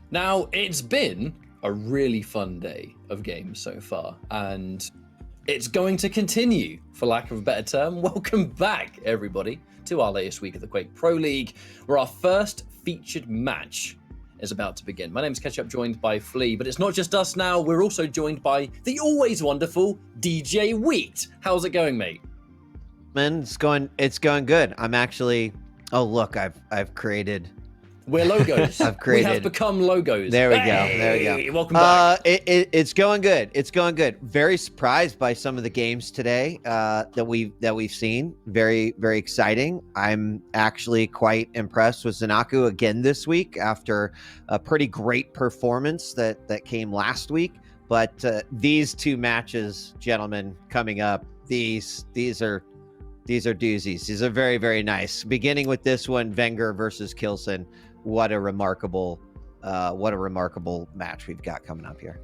Now, it's been a really fun day of games so far, and it's going to continue, for lack of a better term. Welcome back, everybody, to our latest week of the Quake Pro League, where our first featured match is about to begin. My name's Ketchup, joined by Flea, but it's not just us now. We're also joined by the always wonderful DJ Wheat. How's it going, mate? Man, it's going good. I'm actually. Oh, look, I've created. We're logos. We have become logos. There we go. There we go. Welcome back. It's going good. It's going good. Very surprised by some of the games today that we've seen. Very, very exciting. I'm actually quite impressed with Zanaku again this week after a pretty great performance that came last week. But these two matches, gentlemen, coming up, these are doozies. These are very, very nice. Beginning with this one, vengeurR versus k1llsen. What a remarkable match we've got coming up here.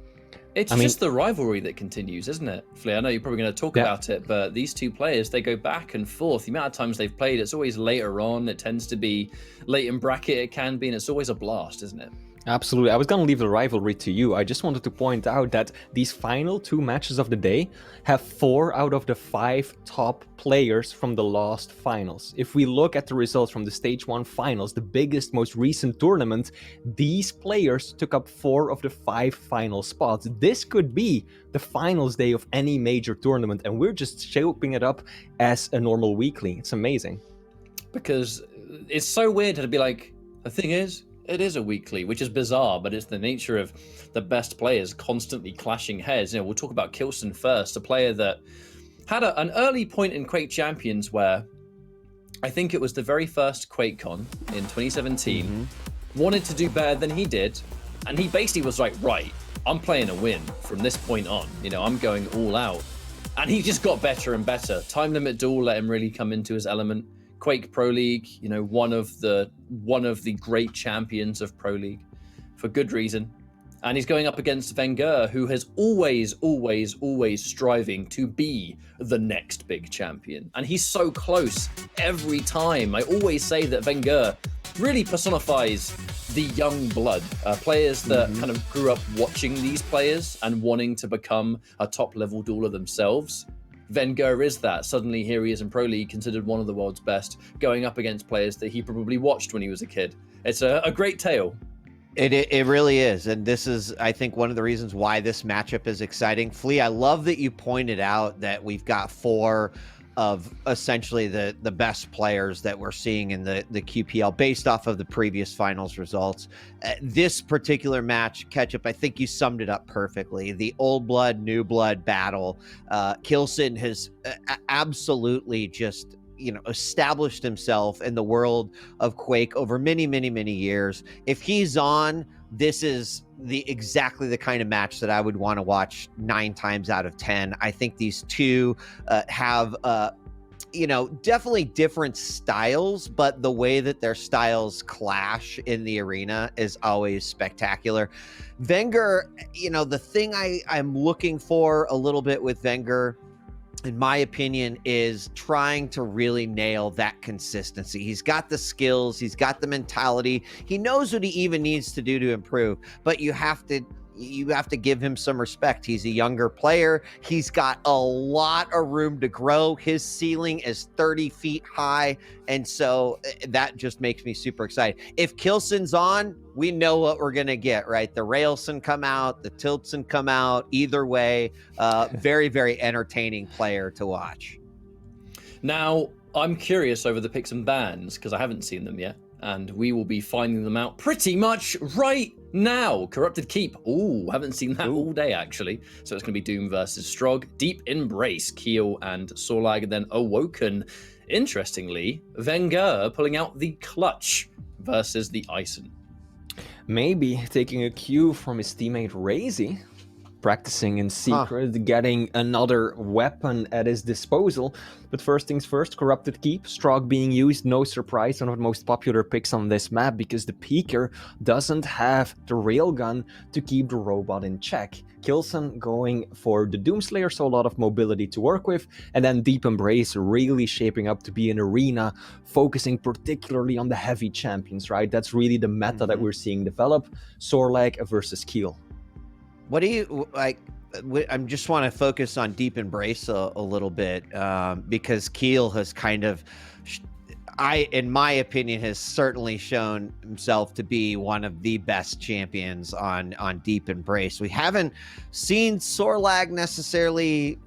It's just the rivalry that continues, isn't it, Flea? I know you're probably going to talk about it, but these two players, they go back and forth. The amount of times they've played, it's always later on. It tends to be late in bracket, it can be, and it's always a blast, isn't it? Absolutely. I was going to leave the rivalry to you. I just wanted to point out that these final two matches of the day have 4 out of the 5 top players from the last finals. If we look at the results from the Stage 1 finals, the biggest, most recent tournament, these players took up 4 of the 5 final spots. This could be the finals day of any major tournament, and we're just shaping it up as a normal weekly. It's amazing. Because it's so weird to be like, the thing is, it is a weekly, which is bizarre, but it's the nature of the best players constantly clashing heads. You know, we'll talk about k1llsen first, a player that had an early point in Quake Champions where I think it was the very first QuakeCon in 2017, wanted to do better than he did, and he basically was like, right, I'm playing a win from this point on. You know, I'm going all out. And he just got better and better. Time Limit Duel let him really come into his element. Quake Pro League, you know, one of the great champions of Pro League, for good reason. And he's going up against vengeurR, who has always striving to be the next big champion. And he's so close every time. I always say that vengeurR really personifies the young blood, players that kind of grew up watching these players and wanting to become a top level dueler themselves. vengeurR is that. Suddenly here he is in Pro League, considered one of the world's best, going up against players that he probably watched when he was a kid. It's a great tale. It really is. And this is, I think, one of the reasons why this matchup is exciting. Flea, I love that you pointed out that we've got 4 of essentially the best players that we're seeing in the QPL based off of the previous finals results. This particular match, Ketchup, I think you summed it up perfectly. The old blood, new blood battle. k1llsen has absolutely just, you know, established himself in the world of Quake over many, many, many years. If he's on, this is exactly the kind of match that I would want to watch 9 times out of 10. I think these two have, you know, definitely different styles, but the way that their styles clash in the arena is always spectacular. vengeurR, you know, the thing I'm looking for a little bit with vengeurR, in my opinion, is trying to really nail that consistency. He's got the skills, he's got the mentality, he knows what he even needs to do to improve, but you have to give him some respect. He's a younger player. He's got a lot of room to grow. His ceiling is 30 feet high. And so that just makes me super excited. If k1llsen's on, we know what we're going to get, right? The railsen come out, the tiltsen come out. Either way, very, very entertaining player to watch. Now, I'm curious over the picks and bans because I haven't seen them yet. And we will be finding them out pretty much right now. Corrupted Keep. Ooh, haven't seen that all day, actually. So it's going to be Doom versus Strog. Deep Embrace, Keel and Sorlag. And then Awoken. Interestingly, vengeurR pulling out the Clutch versus the k1llsen. Maybe taking a cue from his teammate Razy. practicing in secret, getting another weapon at his disposal. But first things first, Corrupted Keep, Strog being used, no surprise, one of the most popular picks on this map because the Peeker doesn't have the railgun to keep the robot in check. k1llsen going for the Doomslayer, so a lot of mobility to work with, and then Deep Embrace really shaping up to be an arena focusing particularly on the heavy champions, right? That's really the meta that we're seeing develop, Sorlag versus Keel. What do you like? I just want to focus on Deep Embrace a little bit because Keel has kind of, in my opinion, has certainly shown himself to be one of the best champions on Deep Embrace. We haven't seen Sorlag necessarily,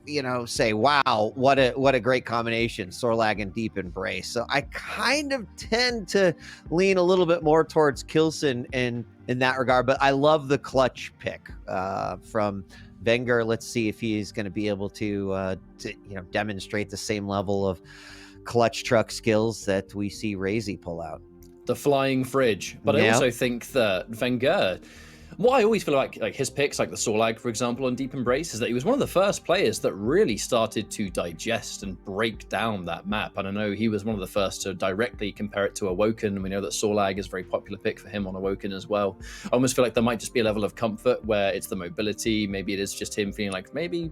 say, wow, what a great combination, Sorlag and Deep Embrace. So I kind of tend to lean a little bit more towards k1llsen in that regard, but I love the clutch pick from vengeurR. Let's see if he's going to be able to demonstrate the same level of clutch truck skills that we see Razy pull out. The flying fridge. But I also think that vengeurR, what I always feel like his picks, like the Sorlag, for example, on Deep Embrace, is that he was one of the first players that really started to digest and break down that map. And I know he was one of the first to directly compare it to Awoken, and we know that Sorlag is a very popular pick for him on Awoken as well. I almost feel like there might just be a level of comfort where it's the mobility, maybe it is just him feeling like maybe,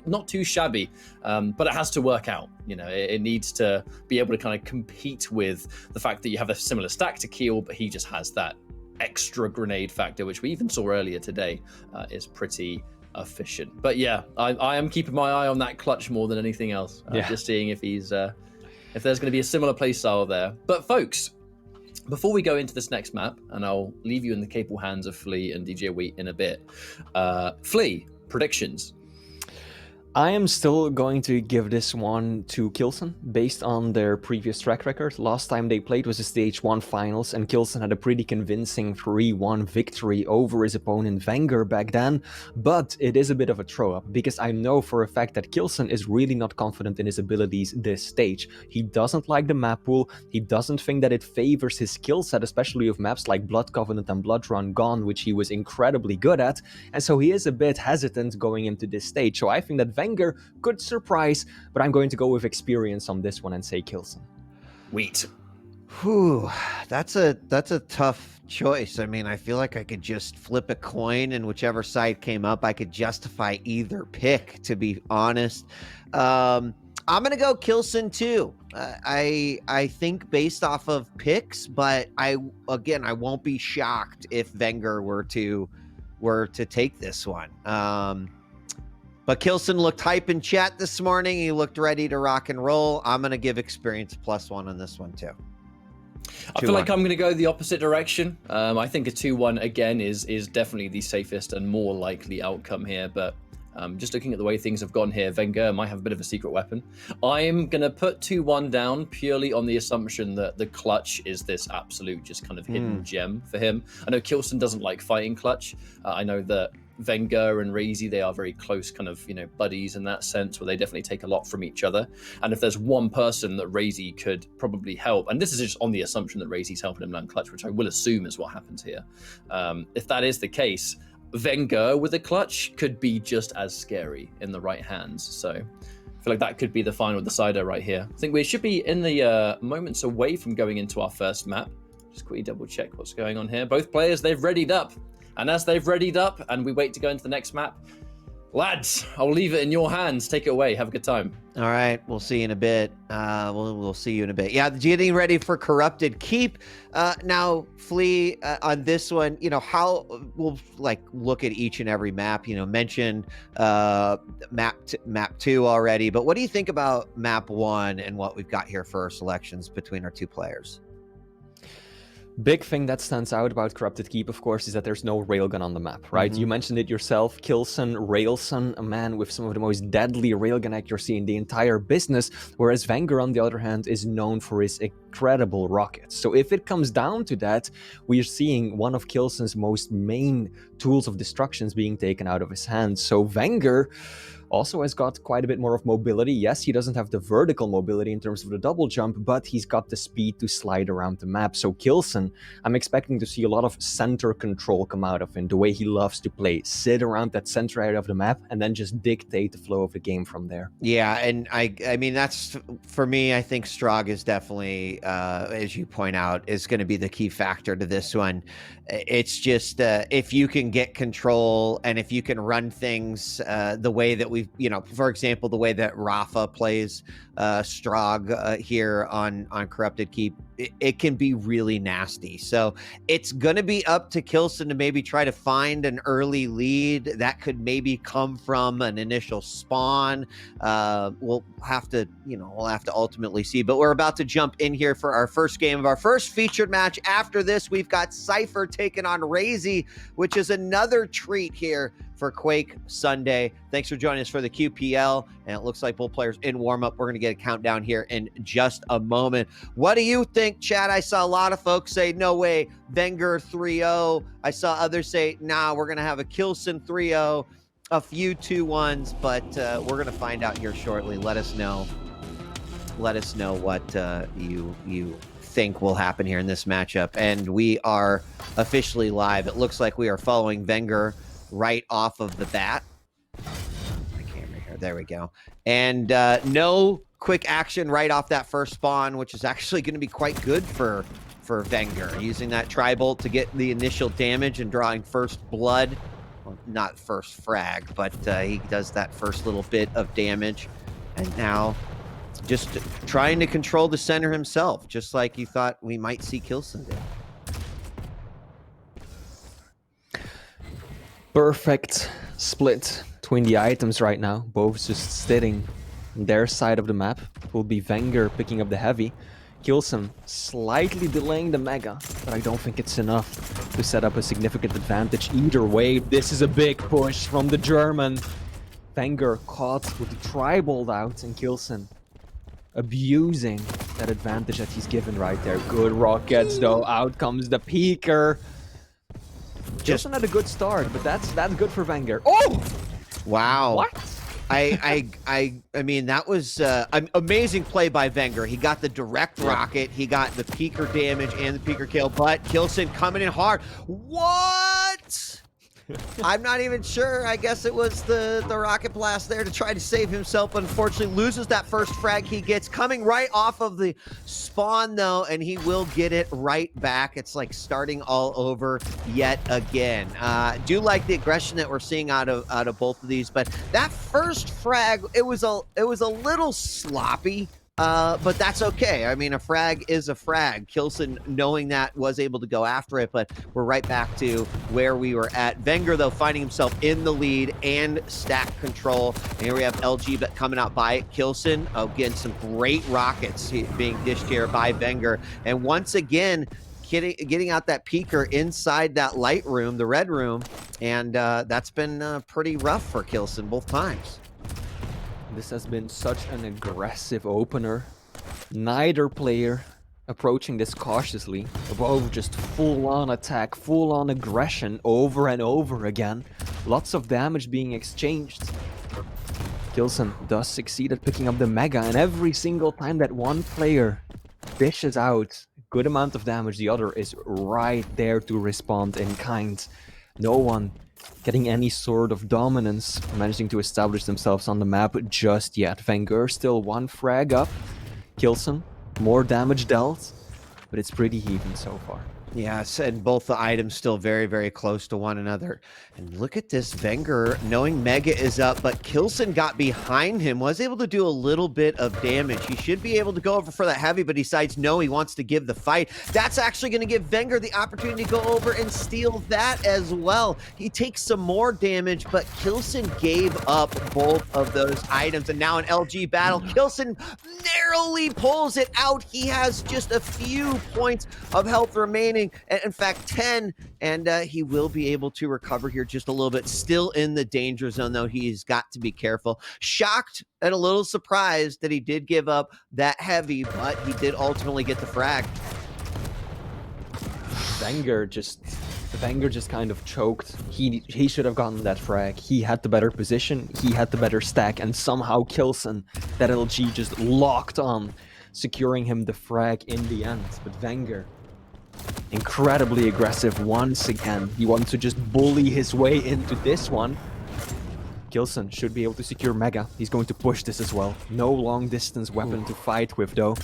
not too shabby, but it has to work out. It needs to be able to kind of compete with the fact that you have a similar stack to Keel, but he just has that extra grenade factor, which we even saw earlier today, is pretty efficient. But yeah, I am keeping my eye on that clutch more than anything else. Just seeing if he's if there's going to be a similar play style there. But folks, before we go into this next map, and I'll leave you in the capable hands of Flea and DJ Wheat in a bit. Flea, predictions. I am still going to give this one to k1llsen based on their previous track record. Last time they played was the Stage 1 finals, and k1llsen had a pretty convincing 3-1 victory over his opponent vengeurR back then. But it is a bit of a throw-up, because I know for a fact that k1llsen is really not confident in his abilities this stage. He doesn't like the map pool, he doesn't think that it favors his skill set, especially with maps like Blood Covenant and Blood Run Gone, which he was incredibly good at, and so he is a bit hesitant going into this stage. So I think that vengeurR could surprise, but I'm going to go with experience on this one and say k1llsen. Wheat. Whew, that's a tough choice. I mean, I feel like I could just flip a coin, and whichever side came up, I could justify either pick, to be honest. I'm gonna go k1llsen too. I think based off of picks, but I won't be shocked if vengeurR were to take this one. But k1llsen looked hype in chat this morning. He looked ready to rock and roll. I'm going to give experience +1 on this one, too. I feel like I'm going to go the opposite direction. I think a 2-1, again, is definitely the safest and more likely outcome here. But just looking at the way things have gone here, vengeurR might have a bit of a secret weapon. I'm going to put 2-1 down purely on the assumption that the clutch is this absolute just kind of hidden gem for him. I know k1llsen doesn't like fighting clutch. I know that vengeurR and Razy, they are very close kind of, buddies in that sense, where they definitely take a lot from each other. And if there's one person that Razy could probably help, and this is just on the assumption that Razy's helping him learn clutch, which I will assume is what happens here. If that is the case, vengeurR with a clutch could be just as scary in the right hands. So I feel like that could be the final decider right here. I think we should be in the moments away from going into our first map. Just quickly double check what's going on here. Both players, they've readied up. And as they've readied up and we wait to go into the next map, lads, I'll leave it in your hands. Take it away. Have a good time. All right. We'll see you in a bit. We'll see you in a bit. Yeah, getting ready for Corrupted Keep. Now, Flea, on this one, how we'll look at each and every map, mentioned map 2 already. But what do you think about map 1 and what we've got here for our selections between our two players? Big thing that stands out about Corrupted Keep, of course, is that there's no railgun on the map, right? You mentioned it yourself, k1llsen, railsen, a man with some of the most deadly railgun accuracy in the entire business, whereas vengeurR, on the other hand, is known for his incredible rockets. So if it comes down to that, we're seeing one of k1llsen's most main tools of destructions being taken out of his hands. So vengeurR also has got quite a bit more of mobility. Yes, he doesn't have the vertical mobility in terms of the double jump, but he's got the speed to slide around the map. So k1llsen Killstone, I'm expecting to see a lot of center control come out of him, the way he loves to play. Sit around that center area of the map and then just dictate the flow of the game from there. Yeah, and I mean, that's, for me, I think Strog is definitely, as you point out, is going to be the key factor to this one. It's just, if you can get control and if you can run things the way that we've, for example, the way that Rafa plays Strog here on Corrupted Keep, it can be really nasty. So it's going to be up to Killstone to maybe try to find an early lead that could maybe come from an initial spawn. We'll have to ultimately see, but we're about to jump in here for our first game of our first featured match. After this, we've got Cypher taking on Razy, which is another treat here for Quake Sunday. Thanks for joining us for the QPL, and it looks like both players in warm-up. We're going to get a countdown here in just a moment. What do you think, chat? I saw a lot of folks say, no way, vengeurR 3-0. I saw others say, nah, we're going to have a Killstone 3-0, a few 2-1s, but we're going to find out here shortly. Let us know what you think will happen here in this matchup. And we are officially live. It looks like we are following vengeurR right off of the bat. My camera here. There we go. And no quick action right off that first spawn, which is actually going to be quite good for vengeurR. Using that tri-bolt to get the initial damage and drawing first blood. Well, not first frag, but he does that first little bit of damage. And now just trying to control the center himself, just like you thought we might see Killstone do. Perfect split between the items right now. Both just sitting on their side of the map. Will be vengeurR picking up the heavy. Killstone slightly delaying the mega, but I don't think it's enough to set up a significant advantage. Either way, this is a big push from the German. vengeurR caught with the tri-bolt out, and Killstone abusing that advantage that he's given right there. Good rockets though. Out comes the peeker. Killstone had a good start, but that's good for vengeurR. Oh! Wow. What? I mean, that was an amazing play by vengeurR. He got the direct rocket, he got the peeker damage and the peeker kill, but Killstone coming in hard. What? I'm not even sure. I guess it was the rocket blast there to try to save himself. Unfortunately, loses that first frag he gets. Coming right off of the spawn, though, and he will get it right back. It's like starting all over yet again. Do like the aggression that we're seeing out of both of these, but that first frag, it was a little sloppy. But that's okay. I mean, a frag is a frag. Killstone, knowing that, was able to go after it, but we're right back to where we were at. vengeurR, though, finding himself in the lead and stack control. And here we have LG coming out by it. Killstone, again, some great rockets being dished here by vengeurR. And once again, getting out that peeker inside that light room, the red room, and that's been pretty rough for Killstone both times. This has been such an aggressive opener. Neither player approaching this cautiously. Both just full-on attack, full-on aggression over and over again. Lots of damage being exchanged. Killstone does succeed at picking up the mega, and every single time that one player dishes out a good amount of damage, the other is right there to respond in kind. No one getting any sort of dominance, managing to establish themselves on the map just yet. vengeurR still one frag up. Killstone, more damage dealt, but it's pretty even so far. Yes, and both the items still very, very close to one another. And look at this vengeurR, knowing Mega is up, but Killstone got behind him, was able to do a little bit of damage. He should be able to go over for that heavy, but he decides no, he wants to give the fight. That's actually going to give vengeurR the opportunity to go over and steal that as well. He takes some more damage, but Killstone gave up both of those items. And now an LG battle. Killstone narrowly pulls it out. He has just a few points of health remaining. In fact, 10, and he will be able to recover here just a little bit. Still in the danger zone, though. He's got to be careful. Shocked and a little surprised that he did give up that heavy, but he did ultimately get the frag. vengeurR just kind of choked. He should have gotten that frag. He had the better position, he had the better stack, and somehow Killstone, that LG, just locked on, securing him the frag in the end. But vengeurR Incredibly aggressive once again. He wants to just bully his way into this one. Killstone should be able to secure Mega. He's going to push this as well. No long distance weapon to fight with though.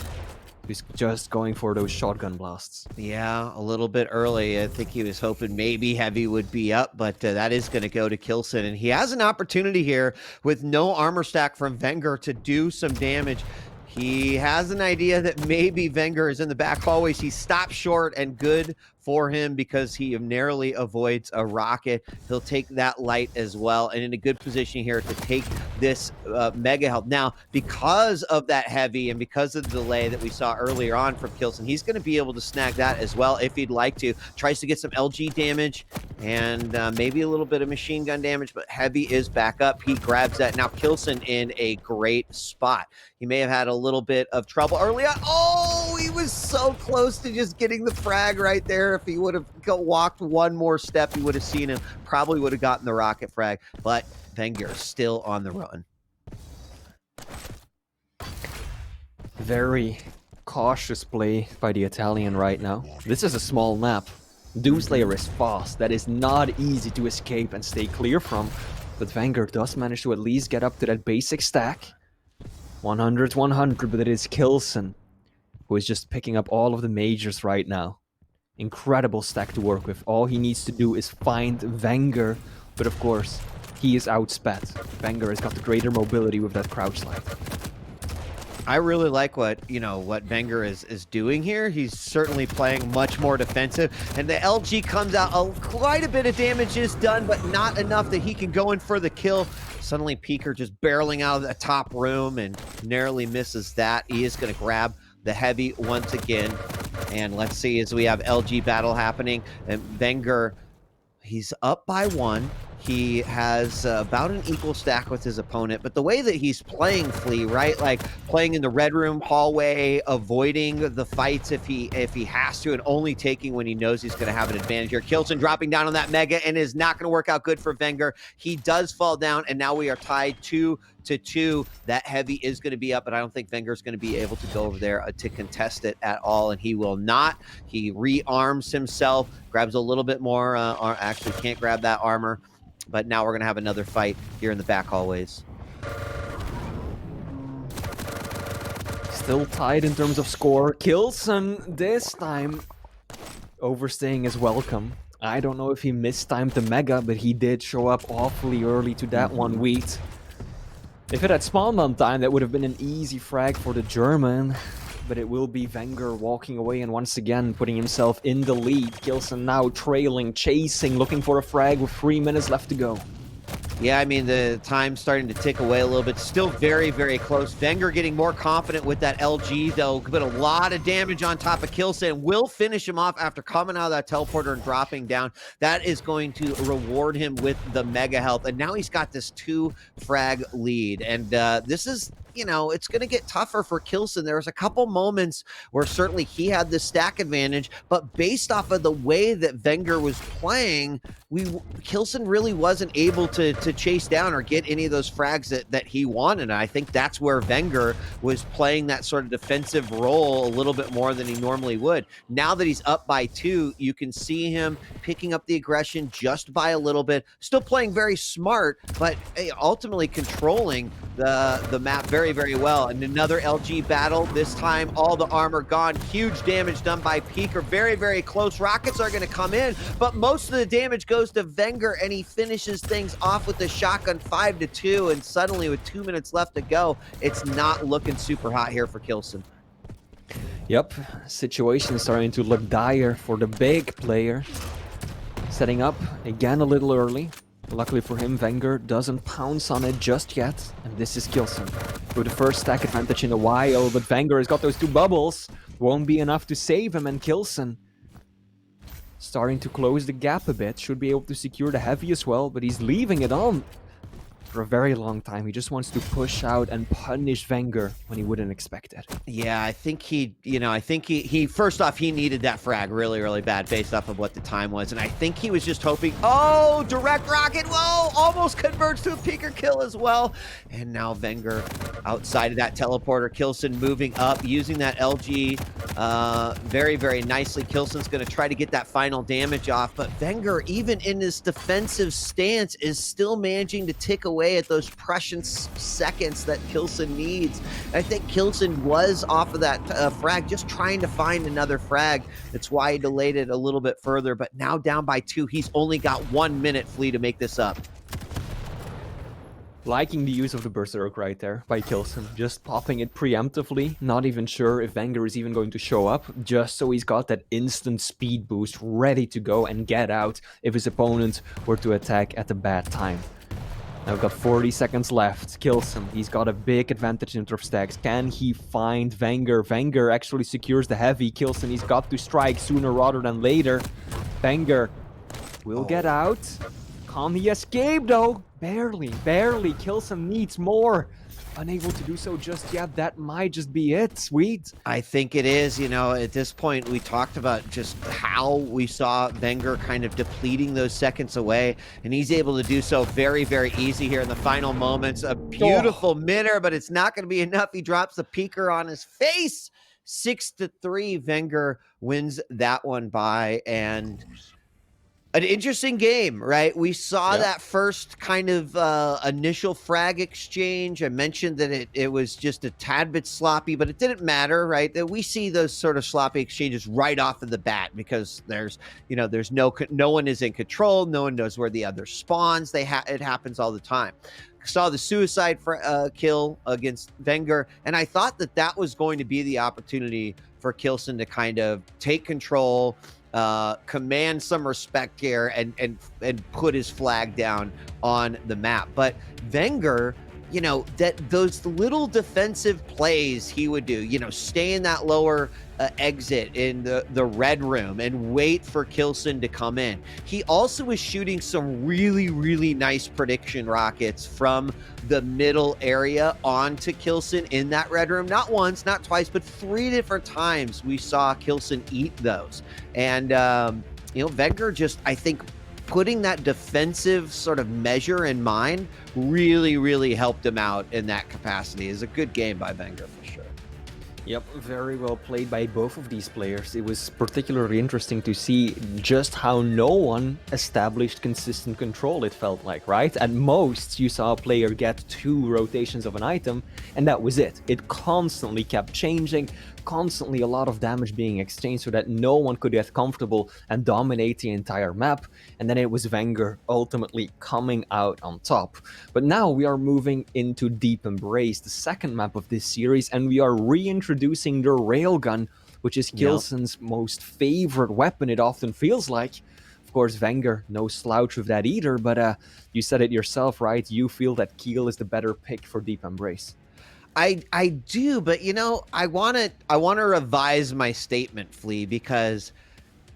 He's just going for those shotgun blasts. Yeah, a little bit early. I think he was hoping maybe Heavy would be up, but that is going to go to Killstone. And he has an opportunity here with no armor stack from vengeurR to do some damage. He has an idea that maybe vengeurR is in the back hallways. He stops short, and good for him because he narrowly avoids a rocket. He'll take that light as well, and in a good position here to take this mega health. Now, because of that heavy and because of the delay that we saw earlier on from Killstone, he's going to be able to snag that as well if he'd like to. Tries to get some LG damage and maybe a little bit of machine gun damage, but heavy is back up. He grabs that. Now, Killstone in a great spot. He may have had a little bit of trouble early on. Oh, he was so close to just getting the frag right there. If he would have walked one more step, you would have seen him. Probably would have gotten the rocket frag, but vengeurR still on the run. Very cautious play by the Italian right now. This is a small map. Doomslayer is fast. That is not easy to escape and stay clear from. But vengeurR does manage to at least get up to that basic stack. 100, but it is Killstone who is just picking up all of the majors right now. Incredible stack to work with. All he needs to do is find vengeurR, but of course, he is outsped. vengeurR has got the greater mobility with that crouch slide. I really like what vengeurR is doing here. He's certainly playing much more defensive, and the LG comes out. Quite a bit of damage is done, but not enough that he can go in for the kill. Suddenly, Peeker just barreling out of the top room and narrowly misses that. He is going to grab the heavy once again, and let's see as we have LG battle happening. And vengeurR, he's up by 1. He has about an equal stack with his opponent, but the way that he's playing Flea, right? Like playing in the red room hallway, avoiding the fights if he has to, and only taking when he knows he's going to have an advantage here. Killstone dropping down on that mega and is not going to work out good for vengeurR. He does fall down, and now we are tied 2-2. That heavy is going to be up, but I don't think vengeurR is going to be able to go over there to contest it at all, and he will not. He rearms himself, grabs a little bit more. Actually, can't grab that armor. But now we're going to have another fight here in the back hallways. Still tied in terms of score. Killstone this time overstaying his welcome. I don't know if he mistimed the mega, but he did show up awfully early to that one wheat. If it had spawned on time, that would have been an easy frag for the German. But it will be vengeurR walking away and once again putting himself in the lead. Killstone now trailing, chasing, looking for a frag with 3 minutes left to go. Yeah, I mean, the time's starting to tick away a little bit. Still very, very close. vengeurR getting more confident with that LG, though. Put a lot of damage on top of Killstone. Will finish him off after coming out of that teleporter and dropping down. That is going to reward him with the mega health. And now he's got this 2-frag lead. And this is, it's going to get tougher for Killstone. There was a couple moments where certainly he had the stack advantage, but based off of the way that vengeurR was playing, Killstone really wasn't able to chase down or get any of those frags that he wanted. And I think that's where vengeurR was playing that sort of defensive role a little bit more than he normally would. Now that he's up by 2, you can see him picking up the aggression just by a little bit, still playing very smart, but ultimately controlling the map very, very well. And another LG battle, this time all the armor gone. Huge damage done by Peeker. Very, very close. Rockets are going to come in, but most of the damage goes to vengeurR, and he finishes things off with the shotgun 5-2, and suddenly with 2 minutes left to go, it's not looking super hot here for Killstone. Yep, situation is starting to look dire for the big player. Setting up again a little early. Luckily for him, vengeurR doesn't pounce on it just yet, and this is Killstone with the first stack advantage in a while, but vengeurR has got those 2 bubbles. Won't be enough to save him, and Killstone starting to close the gap a bit. Should be able to secure the heavy as well, but he's leaving it on. for a very long time. He just wants to push out and punish vengeurR when he wouldn't expect it. Yeah, I think he first off, he needed that frag really, really bad based off of what the time was. And I think he was just hoping, oh, direct rocket, whoa, almost converts to a peeker kill as well. And now vengeurR outside of that teleporter, k1llsen moving up, using that LG very, very nicely. k1llsen's going to try to get that final damage off, but vengeurR, even in his defensive stance, is still managing to tick away at those precious seconds that k1llsen needs. I think k1llsen was off of that frag, just trying to find another frag. That's why he delayed it a little bit further, but now down by 2, he's only got 1 minute, Flea, to make this up. Liking the use of the Berserk right there by k1llsen, just popping it preemptively, not even sure if vengeurR is even going to show up, just so he's got that instant speed boost ready to go and get out if his opponent were to attack at a bad time. Now we've got 40 seconds left. k1llsen, he's got a big advantage in terms of stacks. Can he find vengeurR? vengeurR actually secures the heavy. k1llsen, he's got to strike sooner rather than later. vengeurR will get out. Can he escape though? Barely. k1llsen needs more. Unable to do so just yet. That might just be it. Sweet. I think it is. At this point, we talked about just how we saw vengeurR kind of depleting those seconds away, and he's able to do so very, very easy here in the final moments. A beautiful midair, but it's not going to be enough. He drops the peeker on his face. 6-3, vengeurR wins that one by, and an interesting game, right? We saw that first kind of initial frag exchange. I mentioned that it was just a tad bit sloppy, but it didn't matter, right? That we see those sort of sloppy exchanges right off of the bat because there's no one is in control. No one knows where the other spawns. It happens all the time. Saw the suicide kill against vengeurR, and I thought that was going to be the opportunity for k1llsen to kind of take control, command some respect here, and put his flag down on the map. But vengeurR, those little defensive plays he would do, stay in that lower exit in the red room and wait for k1llsen to come in. He also was shooting some really, really nice prediction rockets from the middle area onto k1llsen in that red room. Not once, not twice, but 3 different times we saw k1llsen eat those. And, vengeurR just, I think, putting that defensive sort of measure in mind really, really helped him out in that capacity. Is a good game by vengeurR for sure. Yep, very well played by both of these players. It was particularly interesting to see just how no one established consistent control, it felt like, right? At most, you saw a player get 2 rotations of an item, and that was it. It constantly kept changing, constantly a lot of damage being exchanged so that no one could get comfortable and dominate the entire map, and then it was vengeurR ultimately coming out on top. But now we are moving into Deep Embrace, the second map of this series, and we are reintroducing the railgun, which is k1llsen's most favorite weapon, it often feels like. Of course, vengeurR, no slouch with that either, but you said it yourself, right? You feel that k1ll is the better pick for Deep Embrace. I do, but I want to revise my statement, Flea, because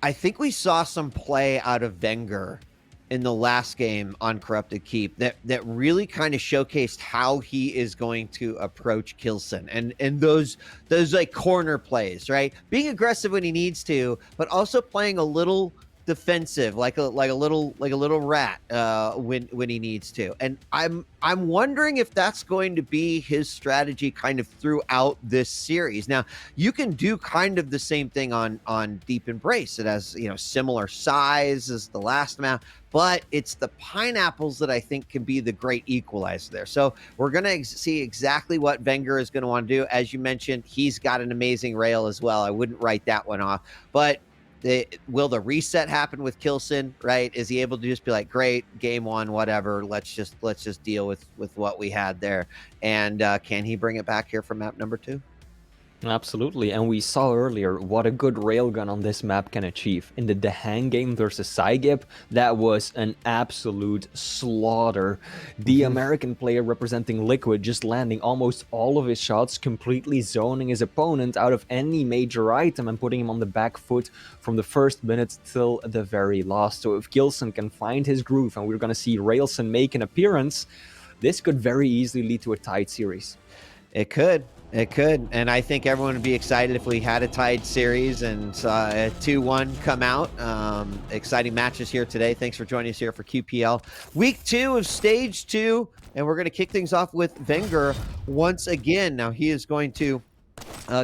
I think we saw some play out of vengeurR in the last game on Corrupted Keep that really kind of showcased how he is going to approach k1llsen and those like corner plays, right? Being aggressive when he needs to, but also playing a little defensive, like a little rat when he needs to. And I'm wondering if that's going to be his strategy kind of throughout this series. Now, you can do kind of the same thing on Deep Embrace. It has, similar size as the last map, but it's the pineapples that I think can be the great equalizer there. So we're going to see exactly what vengeurR is going to want to do. As you mentioned, he's got an amazing rail as well. I wouldn't write that one off, but will the reset happen with k1llsen, right? Is he able to just be like, great, game 1, whatever, let's just deal with what we had there? And can he bring it back here for map number 2? Absolutely, and we saw earlier what a good railgun on this map can achieve. In the Dehang game versus Saigip, that was an absolute slaughter. The American player representing Liquid just landing almost all of his shots, completely zoning his opponent out of any major item and putting him on the back foot from the first minute till the very last. So if k1llsen can find his groove, and we're going to see railsen make an appearance, this could very easily lead to a tied series. It could. It could. And I think everyone would be excited if we had a tied series and saw a 2-1 come out. Exciting matches here today. Thanks for joining us here for QPL. Week 2 of Stage 2. And we're going to kick things off with vengeurR once again. Now, he is going to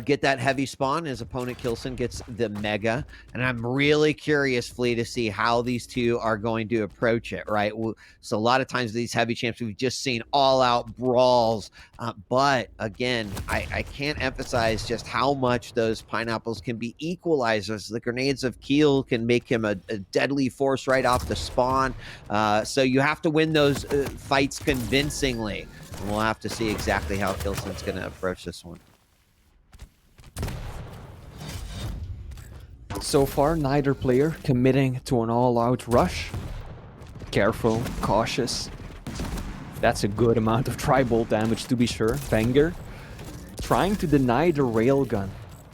get that heavy spawn. His opponent k1llsen gets the mega, and I'm really curious, Flea, to see how these two are going to approach it, right? So a lot of times these heavy champs we've just seen all out brawls, but again, I can't emphasize just how much those pineapples can be equalizers. The grenades of Keel can make him a deadly force right off the spawn, so you have to win those fights convincingly, and we'll have to see exactly how k1llsen's going to approach this one. So far, neither player committing to an all-out rush. Careful, cautious. That's a good amount of tri-bolt damage, to be sure. vengeurR trying to deny the railgun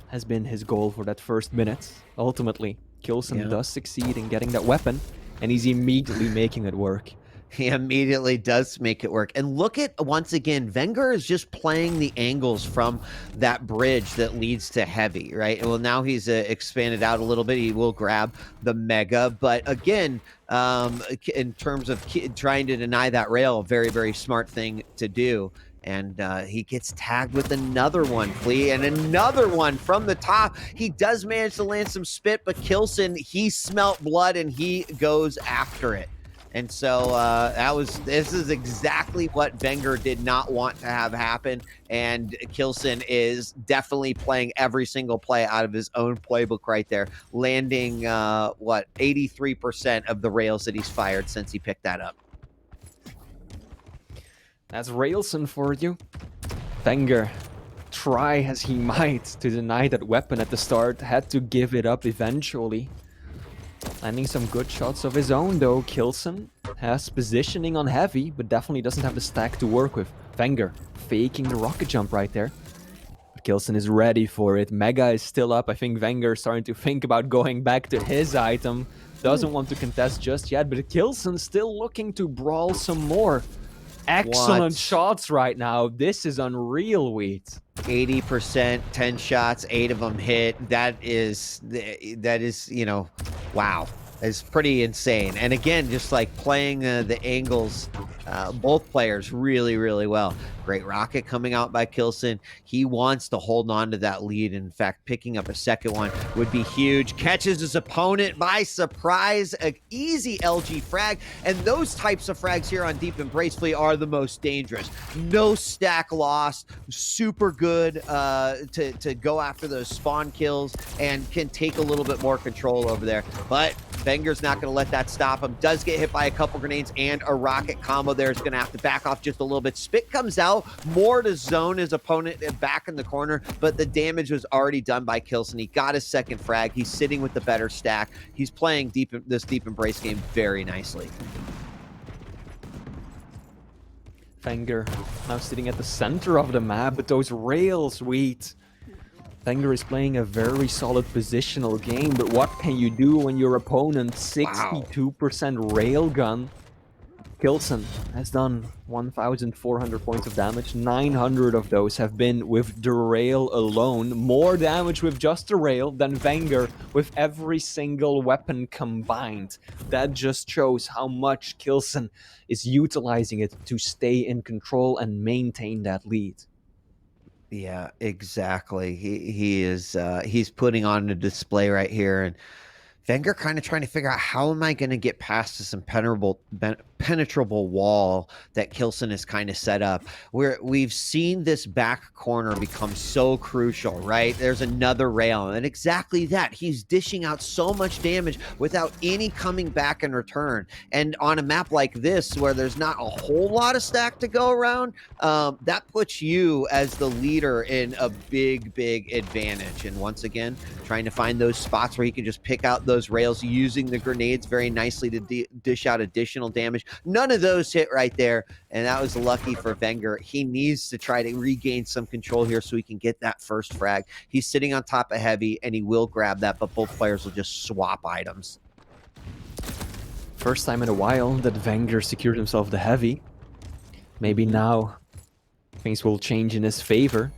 has been his goal for that first minute. Ultimately, k1llsen does succeed in getting that weapon, and he's immediately making it work. He immediately does make it work. And look at, once again, vengeurR is just playing the angles from that bridge that leads to heavy, right? Well, now he's expanded out a little bit. He will grab the mega. But again, in terms of trying to deny that rail, a very, very smart thing to do. And he gets tagged with another one, Flea, and another one from the top. He does manage to land some spit, but k1llsen, he smelt blood and he goes after it. And so this is exactly what vengeurR did not want to have happen. And k1llsen is definitely playing every single play out of his own playbook right there, landing, 83% of the rails that he's fired since he picked that up. That's k1llsen for you. vengeurR, try as he might to deny that weapon at the start, had to give it up eventually. Landing some good shots of his own, though. k1llsen has positioning on heavy, but definitely doesn't have the stack to work with. vengeurR faking the rocket jump right there. But k1llsen is ready for it. Mega is still up. I think vengeurR starting to think about going back to his item. Doesn't want to contest just yet, but k1llsen still looking to brawl some more. Excellent shots right now. This is unreal, Wheat. 80%, 10 shots, 8 of them hit. That is, you know, wow. It's pretty insane. And again, just like playing the angles, both players really, really well. Great rocket coming out by k1llsen. He wants to hold on to that lead. In fact, picking up a second one would be huge. Catches his opponent by surprise. An easy LG frag. And those types of frags here on Deep Embrace Fleet are the most dangerous. No stack loss. Super good to go after those spawn kills and can take a little bit more control over there. But vengeurR's not going to let that stop him. Does get hit by a couple grenades and a rocket combo there. Is going to have to back off just a little bit. Spit comes out more to zone his opponent back in the corner, but the damage was already done by k1llsen. He got his second frag. He's sitting with the better stack. He's playing this Deep Embrace game very nicely. vengeurR now sitting at the center of the map, but those rails, Wheat. vengeurR is playing a very solid positional game, but what can you do when your opponent 62% railgun? k1llsen has done 1,400 points of damage. 900 of those have been with the rail alone. More damage with just the rail than vengeurR with every single weapon combined. That just shows how much k1llsen is utilizing it to stay in control and maintain that lead. Yeah, exactly. He's putting on a display right here, and vengeurR kind of trying to figure out, how am I going to get past this impenetrable wall that k1llsen has kind of set up, where we've seen this back corner become so crucial, right? There's another rail, and exactly that. He's dishing out so much damage without any coming back in return. And on a map like this, where there's not a whole lot of stack to go around, that puts you as the leader in a big, big advantage. And once again, trying to find those spots where he can just pick out those rails, using the grenades very nicely to dish out additional damage. None of those hit right there, and that was lucky for vengeurR. He needs to try to regain some control here so he can get that first frag. He's sitting on top of heavy, and he will grab that, but both players will just swap items. First time in a while that vengeurR secured himself the heavy. Maybe now things will change in his favor,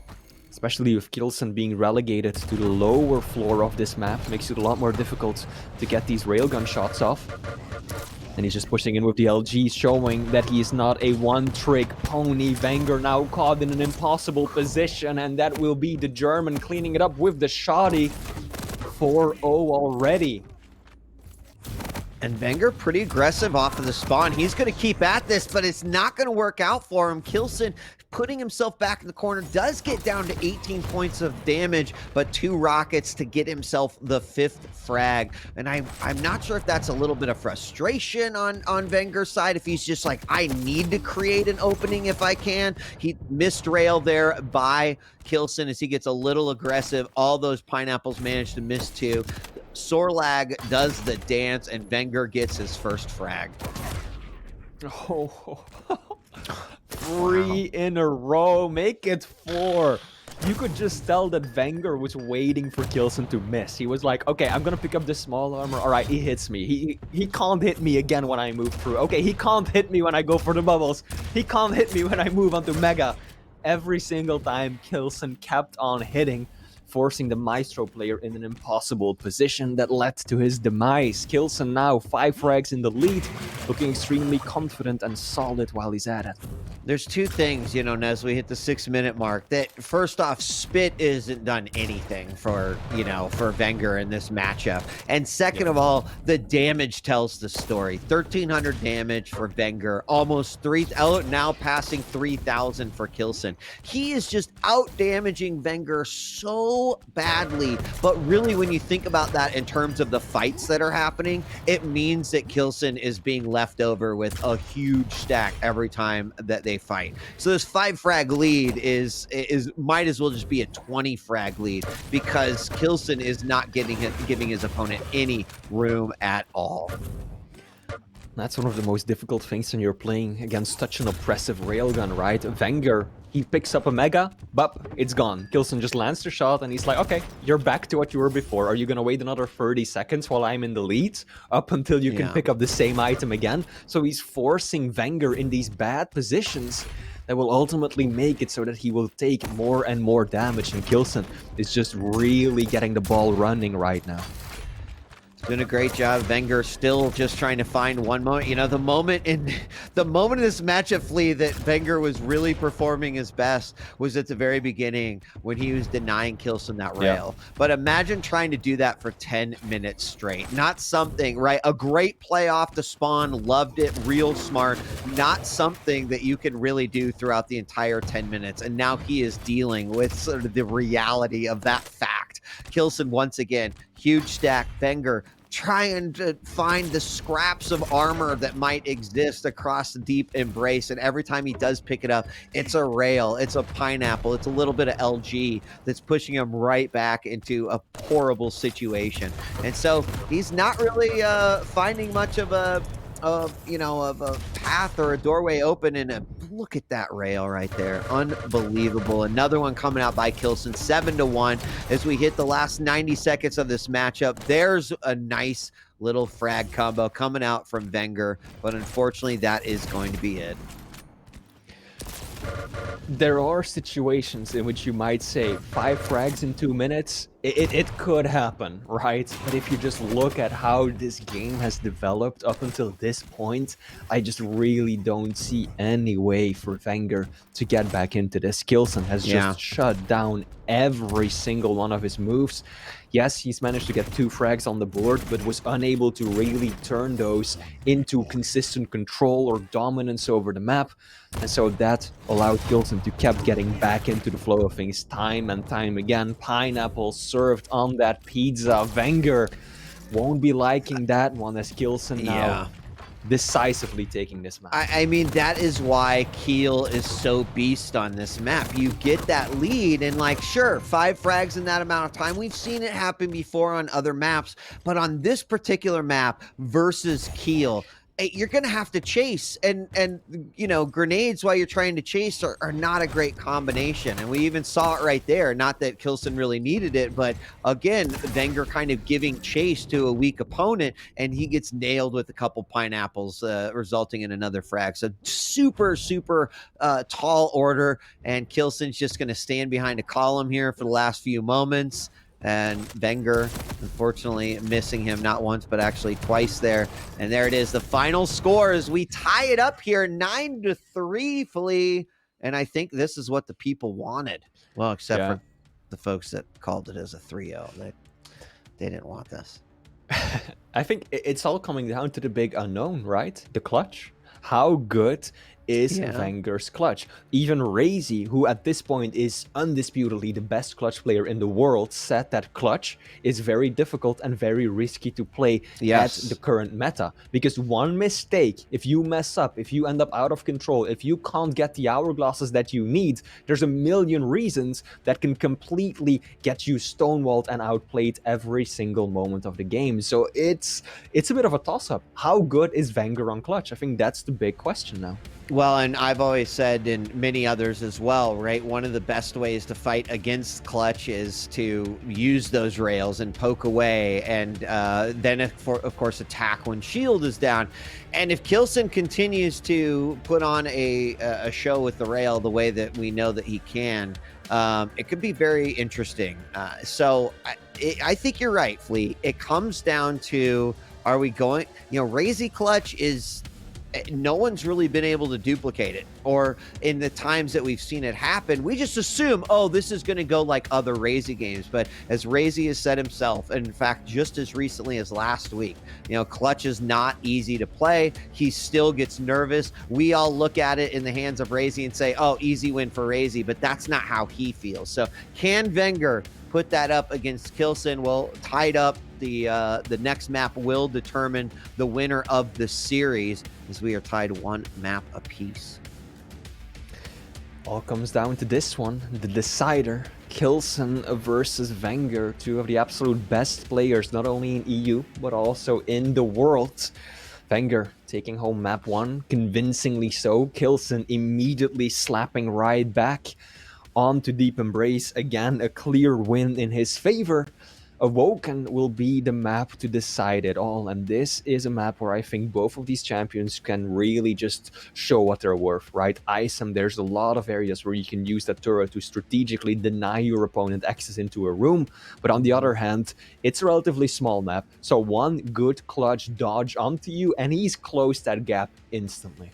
especially with Killstone being relegated to the lower floor of this map. Makes it a lot more difficult to get these railgun shots off. And he's just pushing in with the LG, showing that he is not a one-trick pony. vengeurR now caught in an impossible position, and that will be the German cleaning it up with the shoddy. 4-0 already. And vengeurR pretty aggressive off of the spawn. He's going to keep at this, but it's not going to work out for him. Killstone putting himself back in the corner, does get down to 18 points of damage, but 2 rockets to get himself the 5th frag. And I'm not sure if that's a little bit of frustration on vengeurR's side, if he's just like, I need to create an opening if I can. He missed rail there by Killstone as he gets a little aggressive. All those pineapples managed to miss 2. Sorlag does the dance, and vengeurR gets his 1st frag. Oh, 3 in a row. Make it 4. You could just tell that vengeurR was waiting for Killstone to miss. He was like, okay, I'm gonna pick up this small armor. All right, he hits me. He can't hit me again when I move through. Okay, he can't hit me when I go for the bubbles. He can't hit me when I move onto Mega. Every single time, Killstone kept on hitting, forcing the Maestro player in an impossible position that led to his demise. Killstone now 5 frags in the lead, looking extremely confident and solid while he's at it. There's 2 things, you know, Nez, we hit the 6-minute mark. That first off, Spit isn't done anything for, you know, for vengeurR in this matchup. And second of all, the damage tells the story. 1,300 damage for vengeurR, almost now passing 3,000 for Killstone. He is just out damaging vengeurR so badly. But really, when you think about that in terms of the fights that are happening, it means that Killstone is being left over with a huge stack every time that they fight. So this 5 frag lead is might as well just be a 20 frag lead, because Killstone is not giving his opponent any room at all. That's one of the most difficult things when you're playing against such an oppressive railgun, right? vengeurR, he picks up a Mega, but it's gone. Killstone just lands the shot, and he's like, okay, you're back to what you were before. Are you gonna wait another 30 seconds while I'm in the lead? Up until you can pick up the same item again? So he's forcing vengeurR in these bad positions that will ultimately make it so that he will take more and more damage, and Killstone is just really getting the ball running right now. Doing a great job. vengeurR still just trying to find one moment. You know, the moment in this matchup, Flea, that vengeurR was really performing his best was at the very beginning when he was denying Killstone that rail. Yeah. But imagine trying to do that for 10 minutes straight. Not something, right? A great play off the spawn, loved it, real smart. Not something that you can really do throughout the entire 10 minutes. And now he is dealing with sort of the reality of that fact. Killstone, once again, huge stack. vengeurR trying to find the scraps of armor that might exist across the deep embrace, and every time he does pick it up, it's a rail, it's a pineapple, it's a little bit of LG that's pushing him right back into a horrible situation. And so he's not really finding much of a path or a doorway open, and look at that rail right there. Unbelievable. Another one coming out by Killstone, 7-1 as we hit the last 90 seconds of this matchup. There's a nice little frag combo coming out from vengeurR, but unfortunately that is going to be it. There are situations in which you might say 5 frags in 2 minutes, it could happen, right? But if you just look at how this game has developed up until this point, I just really don't see any way for vengeurR to get back into this. Killstone has just shut down every single one of his moves. Yes, he's managed to get 2 frags on the board, but was unable to really turn those into consistent control or dominance over the map. And so that allowed Killstone to keep getting back into the flow of things time and time again. Pineapple served on that pizza. vengeurR won't be liking that one, as Killstone now decisively taking this map. I mean, that is why Kiel is so beast on this map. You get that lead, and like, sure, 5 frags in that amount of time. We've seen it happen before on other maps, but on this particular map versus Kiel, you're going to have to chase, and grenades while you're trying to chase are not a great combination. And we even saw it right there. Not that k1llsen really needed it, but again, vengeurR kind of giving chase to a weak opponent, and he gets nailed with a couple pineapples, resulting in another frag. So super tall order, and k1llsen's just going to stand behind a column here for the last few moments. And vengeurR, unfortunately, missing him not once, but actually twice there. And there it is. The final score as we tie it up here, 9-3, Flea. And I think this is what the people wanted. Well, except for the folks that called it as a 3-0. They didn't want this. I think it's all coming down to the big unknown, right? The clutch. How good is vengeur's clutch? Even Razy, who at this point is undisputedly the best clutch player in the world, said that clutch is very difficult and very risky to play at the current meta. Because one mistake, if you mess up, if you end up out of control, if you can't get the hourglasses that you need, there's a million reasons that can completely get you stonewalled and outplayed every single moment of the game. So it's a bit of a toss-up. How good is vengeurR on clutch? I think that's the big question now. Well, and I've always said, and many others as well, right? One of the best ways to fight against clutch is to use those rails and poke away, and then, of course, attack when shield is down. And if k1llsen continues to put on a show with the rail the way that we know that he can, it could be very interesting. So I think you're right, Flea. It comes down to, are we going, Razy clutch is, no one's really been able to duplicate it, or in the times that we've seen it happen, we just assume, oh, this is going to go like other Razy games. But as Razy has said himself, and in fact, just as recently as last week, clutch is not easy to play. He still gets nervous. We all look at it in the hands of Razy and say, oh, easy win for Razy, but that's not how he feels. So can vengeurR put that up against k1llsen? Well, tied up, the next map will determine the winner of the series, as we are tied 1 map apiece. All comes down to this one, the decider. k1llsen versus vengeurR, two of the absolute best players, not only in EU, but also in the world. vengeurR taking home map 1, convincingly so. k1llsen immediately slapping right back onto Deep Embrace. Again, a clear win in his favor. Awoken will be the map to decide it all, and this is a map where I think both of these champions can really just show what they're worth, right? Isam, there's a lot of areas where you can use that turret to strategically deny your opponent access into a room, but on the other hand, it's a relatively small map, so one good clutch dodge onto you, and he's closed that gap instantly.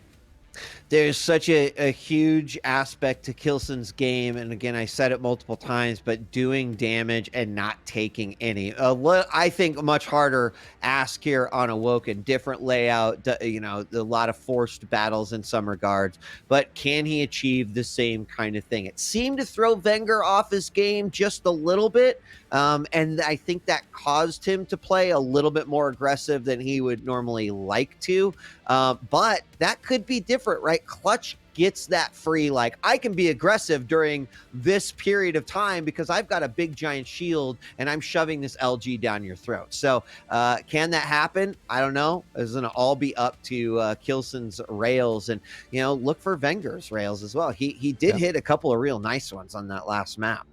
There's such a huge aspect to k1llsen's game, and again, I said it multiple times, but doing damage and not taking any. I think a much harder ask here on Awoken. Different layout, a lot of forced battles in some regards, but can he achieve the same kind of thing? It seemed to throw vengeurR off his game just a little bit, and I think that caused him to play a little bit more aggressive than he would normally like to, but that could be different, right? Clutch gets that free, like, I can be aggressive during this period of time because I've got a big giant shield and I'm shoving this LG down your throat. So can that happen? I don't know. It's going to all be up to k1llsen's rails, and look for vengeur's rails as well. He did hit a couple of real nice ones on that last map.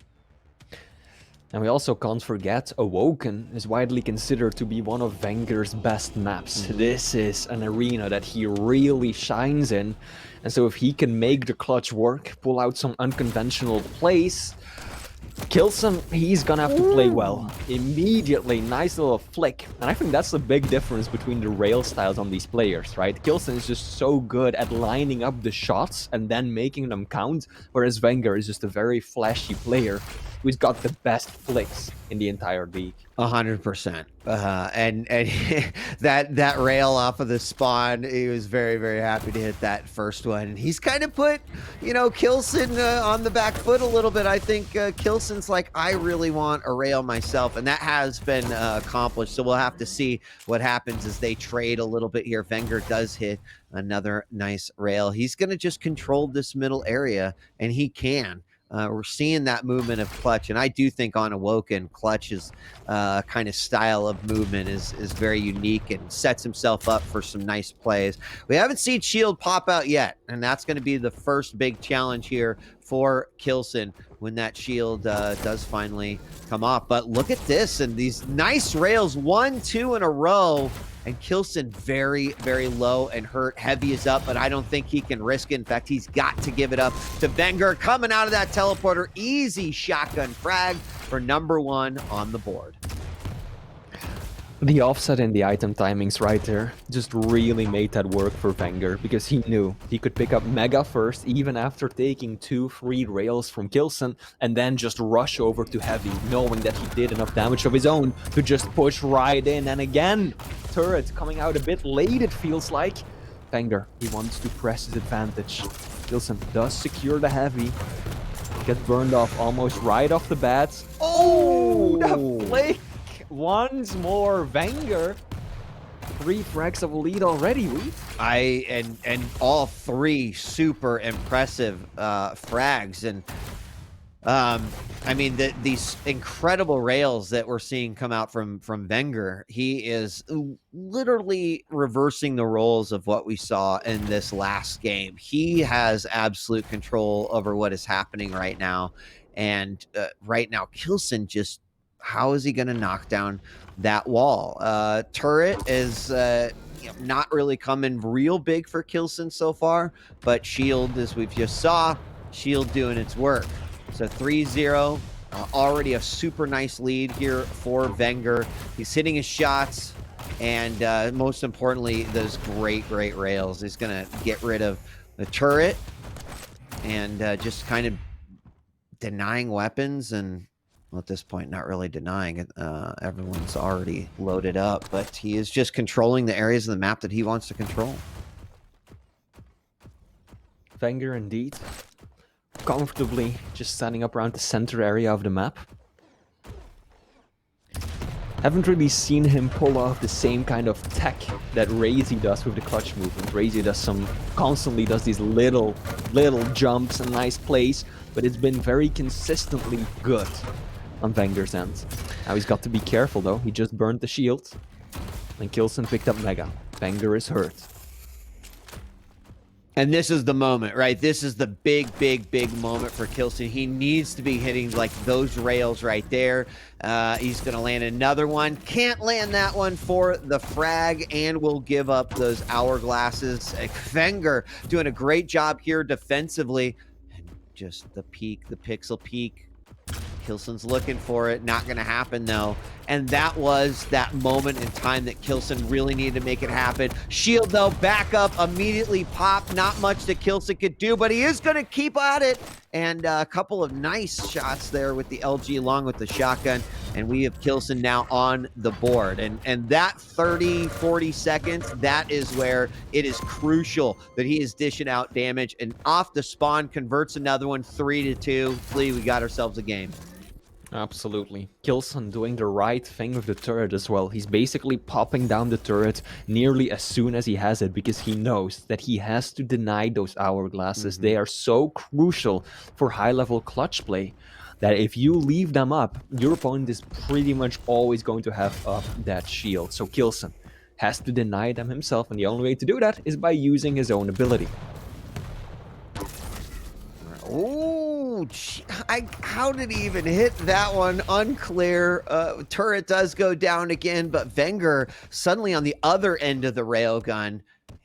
And we also can't forget, Awoken is widely considered to be one of vengeur's best maps. This is an arena that he really shines in, and so if he can make the clutch work, pull out some unconventional plays, k1llsen, he's gonna have to play well. Immediately, nice little flick. And I think that's the big difference between the rail styles on these players, right? k1llsen is just so good at lining up the shots and then making them count, whereas vengeurR is just a very flashy player who's got the best flicks in the entire league. 100%. And that rail off of the spawn, he was very, very happy to hit that first one. And he's kind of put, k1llsen on the back foot a little bit. I think k1llsen's like, I really want a rail myself, and that has been accomplished. So we'll have to see what happens as they trade a little bit here. vengeurR does hit another nice rail. He's going to just control this middle area, and he can. We're seeing that movement of Clutch, and I do think on Awoken, Clutch's kind of style of movement is very unique and sets himself up for some nice plays. We haven't seen Shield pop out yet, and that's going to be the first big challenge here for k1llsen when that shield does finally come off. But look at this, and these nice rails, 1, 2 in a row. And k1llsen very, very low and hurt. Heavy is up, but I don't think he can risk it. In fact, he's got to give it up to vengeurR. Coming out of that teleporter, easy shotgun frag for #1 on the board. The offset and the item timings right there just really made that work for vengeurR, because he knew he could pick up Mega first, even after taking 2 free rails from k1llsen, and then just rush over to Heavy, knowing that he did enough damage of his own to just push right in. And again, turret coming out a bit late, it feels like. vengeurR, he wants to press his advantage. k1llsen does secure the Heavy. Gets burned off almost right off the bat. Oh, the flick! Once more, vengeurR. 3 frags of a lead already, and all 3 super impressive frags. And I mean, these incredible rails that we're seeing come out from vengeurR, he is literally reversing the roles of what we saw in this last game. He has absolute control over what is happening right now. And right now, k1llsen just, how is he going to knock down that wall? Turret is not really coming real big for k1llsen so far, but shield, as we've just saw, shield doing its work. So 3-0, already a super nice lead here for vengeurR. He's hitting his shots, and most importantly, those great rails. He's going to get rid of the turret and just kind of denying weapons. And well, at this point, not really denying it. Everyone's already loaded up, but he is just controlling the areas of the map that he wants to control. vengeurR indeed. Comfortably just standing up around the center area of the map. Haven't really seen him pull off the same kind of tech that Razy does with the clutch movement. Razy constantly does these little jumps and nice plays, but it's been very consistently good on vengeur's end. Now he's got to be careful though. He just burned the shield, and k1llsen picked up Mega. vengeurR is hurt. And this is the moment, right? This is the big moment for k1llsen. He needs to be hitting like those rails right there. He's going to land another one. Can't land that one for the frag, and will give up those hourglasses. vengeurR doing a great job here defensively. And just the peak, the pixel peak. k1llsen's looking for it. Not going to happen, though. And that was that moment in time that k1llsen really needed to make it happen. Shield, though, back up, immediately pop. Not much that k1llsen could do, but he is going to keep at it. And a couple of nice shots there with the LG along with the shotgun. And we have k1llsen now on the board. And that 30, 40 seconds, that is where it is crucial that he is dishing out damage. And off the spawn, converts another one, 3-2. Flea, we got ourselves a game. Absolutely. k1llsen doing the right thing with the turret as well. He's basically popping down the turret nearly as soon as he has it, because he knows that he has to deny those hourglasses. They are so crucial for high-level clutch play that if you leave them up, your opponent is pretty much always going to have up that shield. So k1llsen has to deny them himself, and the only way to do that is by using his own ability. Oh, how did he even hit that one? Unclear. Turret does go down again, but vengeurR suddenly on the other end of the railgun.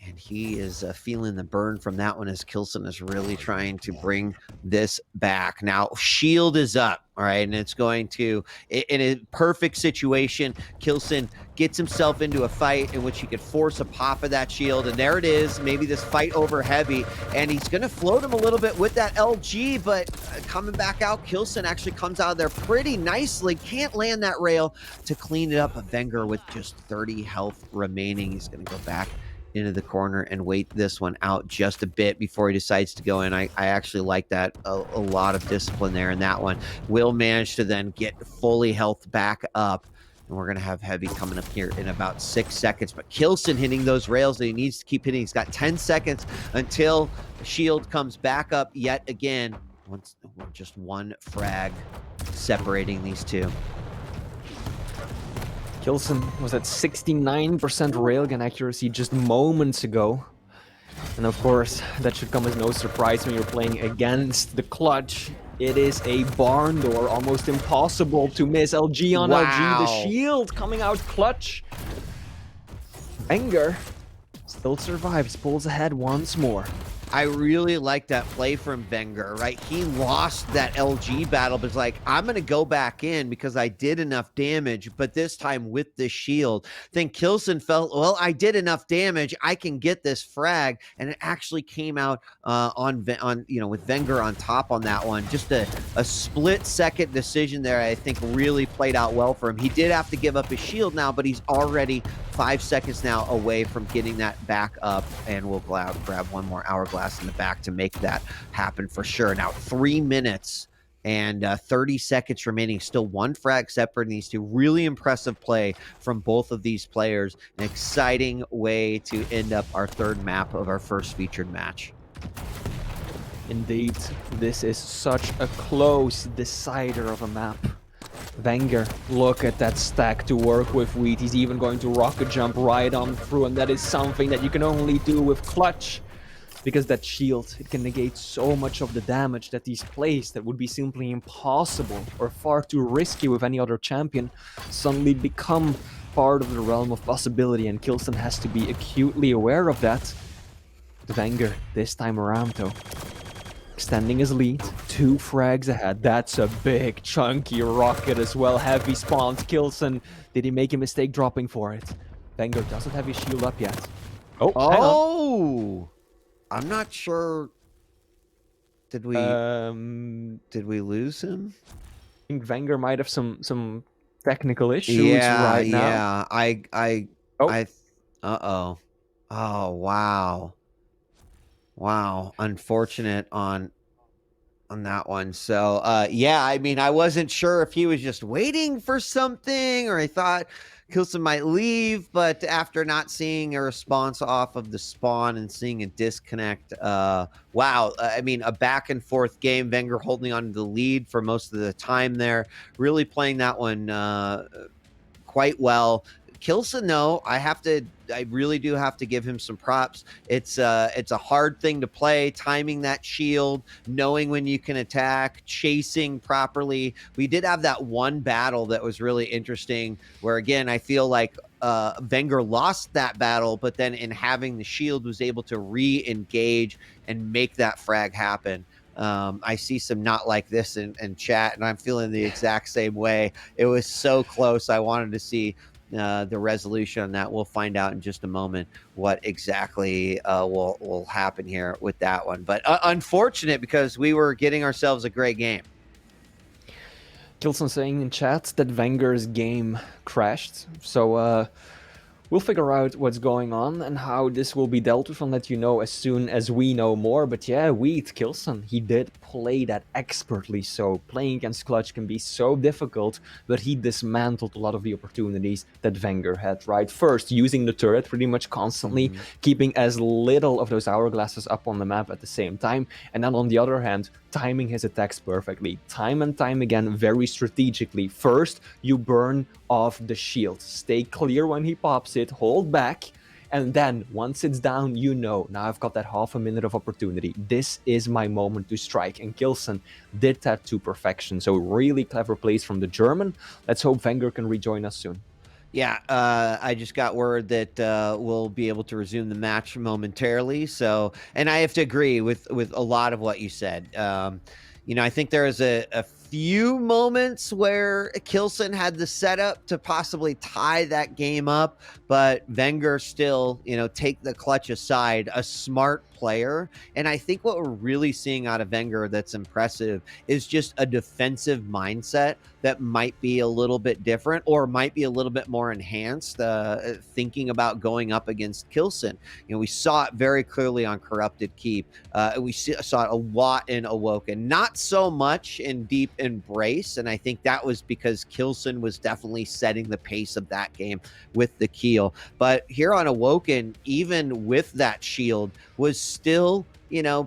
And he is feeling the burn from that one, as k1llsen is really trying to bring this back. Now, shield is up, all right? And it's going to, in a perfect situation, k1llsen gets himself into a fight in which he could force a pop of that shield. And there it is, maybe this fight over Heavy. And he's going to float him a little bit with that LG, but coming back out, k1llsen actually comes out of there pretty nicely. Can't land that rail to clean it up. But vengeurR with just 30 health remaining. He's going to go back into the corner and wait this one out just a bit before he decides to go in. I actually like that. A lot of discipline there in that one. Will manage to then get fully health back up. And we're going to have Heavy coming up here in about 6 seconds. But k1llsen hitting those rails that he needs to keep hitting. He's got 10 seconds until the shield comes back up yet again. just one frag separating these two. k1llsen was at 69% railgun accuracy just moments ago. And of course, that should come as no surprise when you're playing against the clutch. It is a barn door, almost impossible to miss. LG on LG, the shield coming out clutch. vengeurR still survives, pulls ahead once more. I really like that play from vengeurR, right? He lost that LG battle, but it's like, I'm going to go back in because I did enough damage, but this time with the shield. Then k1llsen felt, well, I did enough damage. I can get this frag. And it actually came out with vengeurR on top on that one. Just a split-second decision there, I think really played out well for him. He did have to give up his shield now, but he's already 5 seconds now away from getting that back up, and we'll grab one more hourglass in the back to make that happen for sure. Now 3 minutes and 30 seconds remaining, still one frag separating these two. Really impressive play from both of these players. An exciting way to end up our third map of our first featured match. Indeed, this is such a close decider of a map. vengeurR, look at that stack to work with Wheat. He's even going to rocket jump right on through, and that is something that you can only do with clutch. Because that shield, it can negate so much of the damage that he's placed that would be simply impossible or far too risky with any other champion, suddenly become part of the realm of possibility, and k1llsen has to be acutely aware of that. vengeurR, this time around though, extending his lead, 2 frags ahead. That's a big chunky rocket as well. Heavy spawns. k1llsen, did he make a mistake dropping for it? vengeurR doesn't have his shield up yet. Oh, hang on. I'm not sure. Did we lose him? I think vengeurR might have some technical issues right now. Uh-oh. Oh, wow. Wow, unfortunate on that one. So, I mean, I wasn't sure if he was just waiting for something or I thought k1llsen might leave, but after not seeing a response off of the spawn and seeing a disconnect, wow. I mean, a back and forth game, vengeurR holding on to the lead for most of the time there, really playing that one quite well. k1llsen, though, I really do have to give him some props. It's a hard thing to play, timing that shield, knowing when you can attack, chasing properly. We did have that one battle that was really interesting where, again, I feel like vengeurR lost that battle, but then in having the shield was able to re-engage and make that frag happen. I see some not like this in chat, and I'm feeling the exact same way. It was so close. I wanted to see the resolution on that. We'll find out in just a moment what exactly will happen here with that one. But unfortunate because we were getting ourselves a great game. k1llsen saying in chat that vengeurR's game crashed. So we'll figure out what's going on and how this will be dealt with and let you know as soon as we know more. But yeah, k1llsen, he did play that expertly. So playing against clutch can be so difficult, but he dismantled a lot of the opportunities that vengeurR had, right? First, using the turret pretty much constantly, keeping as little of those hourglasses up on the map at the same time. And then on the other hand, timing his attacks perfectly, time and time again, very strategically. First, you burn off the shield, stay clear when he pops it, hold back, and then once it's down, now I've got that half a minute of opportunity. This is my moment to strike, and k1llsen did that to perfection. So really clever plays from the German. Let's hope vengeurR can rejoin us soon. Yeah, I just got word that we'll be able to resume the match momentarily. So, and I have to agree with a lot of what you said. I think there is a few moments where k1llsen had the setup to possibly tie that game up, but vengeurR still, take the clutch aside, a smart player. And I think what we're really seeing out of vengeurR that's impressive is just a defensive mindset that might be a little bit different or might be a little bit more enhanced, thinking about going up against Killstone. We saw it very clearly on Corrupted Keep. We saw it a lot in Awoken, not so much in Deep Embrace, and I think that was because Killstone was definitely setting the pace of that game with the Keel. But here on Awoken, even with that shield, was still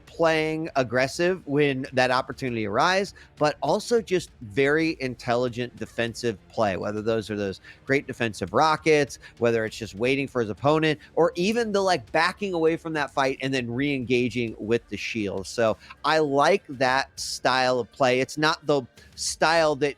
playing aggressive when that opportunity arises, but also just very intelligent defensive play, whether those are those great defensive rockets, whether it's just waiting for his opponent, or even the backing away from that fight and then re-engaging with the shield. So I like that style of play. It's not the style that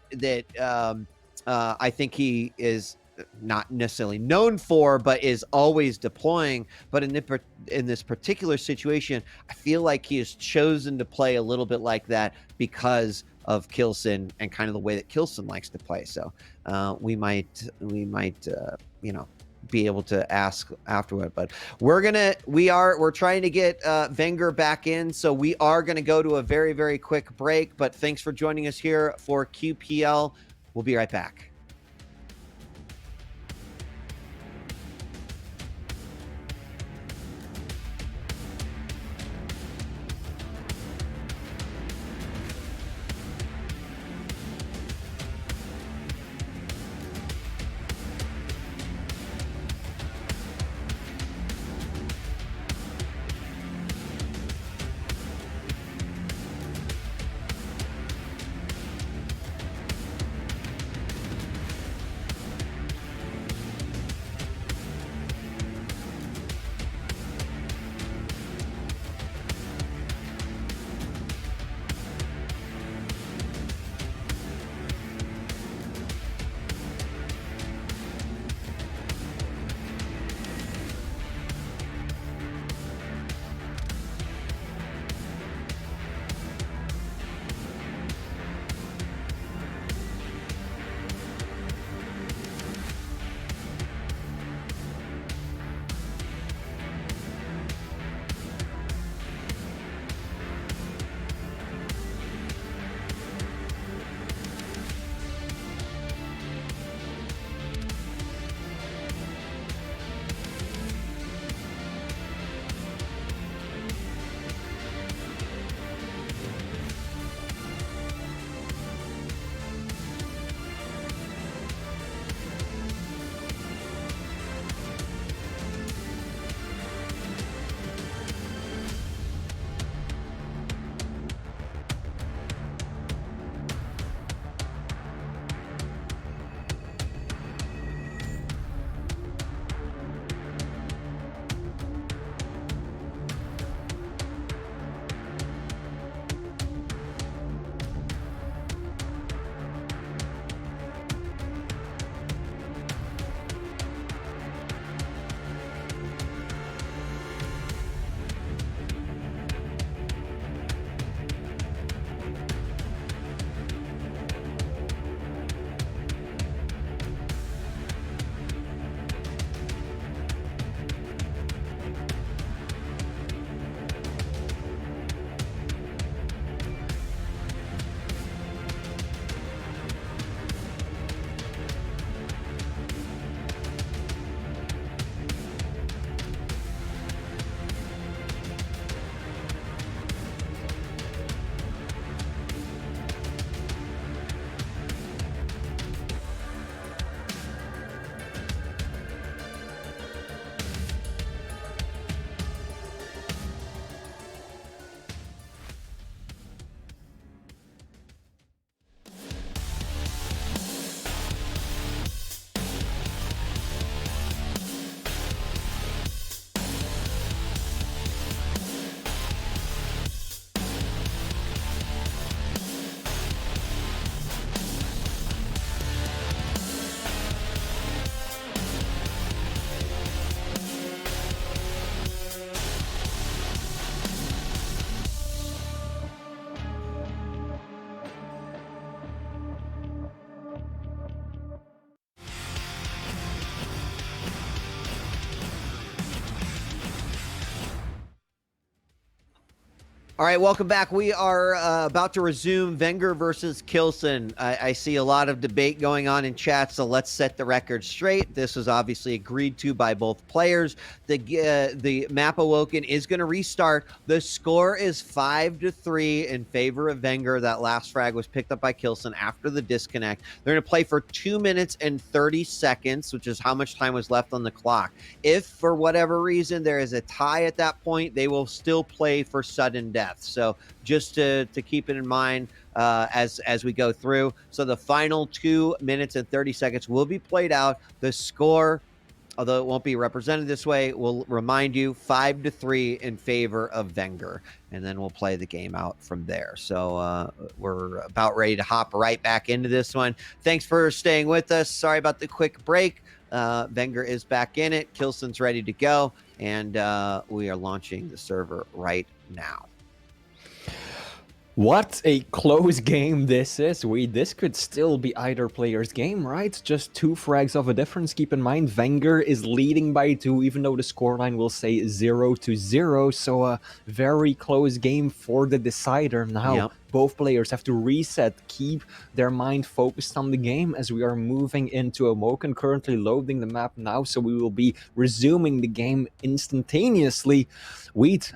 I think he is not necessarily known for, but is always deploying. But in this particular situation, I feel like he has chosen to play a little bit like that because of Killstone and kind of the way that Killstone likes to play. So we might be able to ask afterward, but we're trying to get vengeurR back in, so we are going to go to a very, very quick break. But thanks for joining us here for QPL. We'll be right back. All right, welcome back. We are about to resume vengeurR versus Killstone. I see a lot of debate going on in chat, so let's set the record straight. This was obviously agreed to by both players. The map Awoken is going to restart. The score is 5-3 in favor of vengeurR. That last frag was picked up by Killstone after the disconnect. They're going to play for 2 minutes and 30 seconds, which is how much time was left on the clock. If, for whatever reason, there is a tie at that point, they will still play for sudden death. So just to keep it in mind as we go through. So the final 2 minutes and 30 seconds will be played out. The score, although it won't be represented this way, will remind you 5-3 in favor of vengeurR. And then we'll play the game out from there. So we're about ready to hop right back into this one. Thanks for staying with us. Sorry about the quick break. vengeurR is back in it. Killstone's ready to go. And we are launching the server right now. What a close game this is. This could still be either player's game, right? Just 2 frags of a difference. Keep in mind, vengeurR is leading by 2, even though the scoreline will say 0-0. So a very close game for the decider. Now, both players have to reset, keep their mind focused on the game as we are moving into Awoken, currently loading the map now. So we will be resuming the game instantaneously.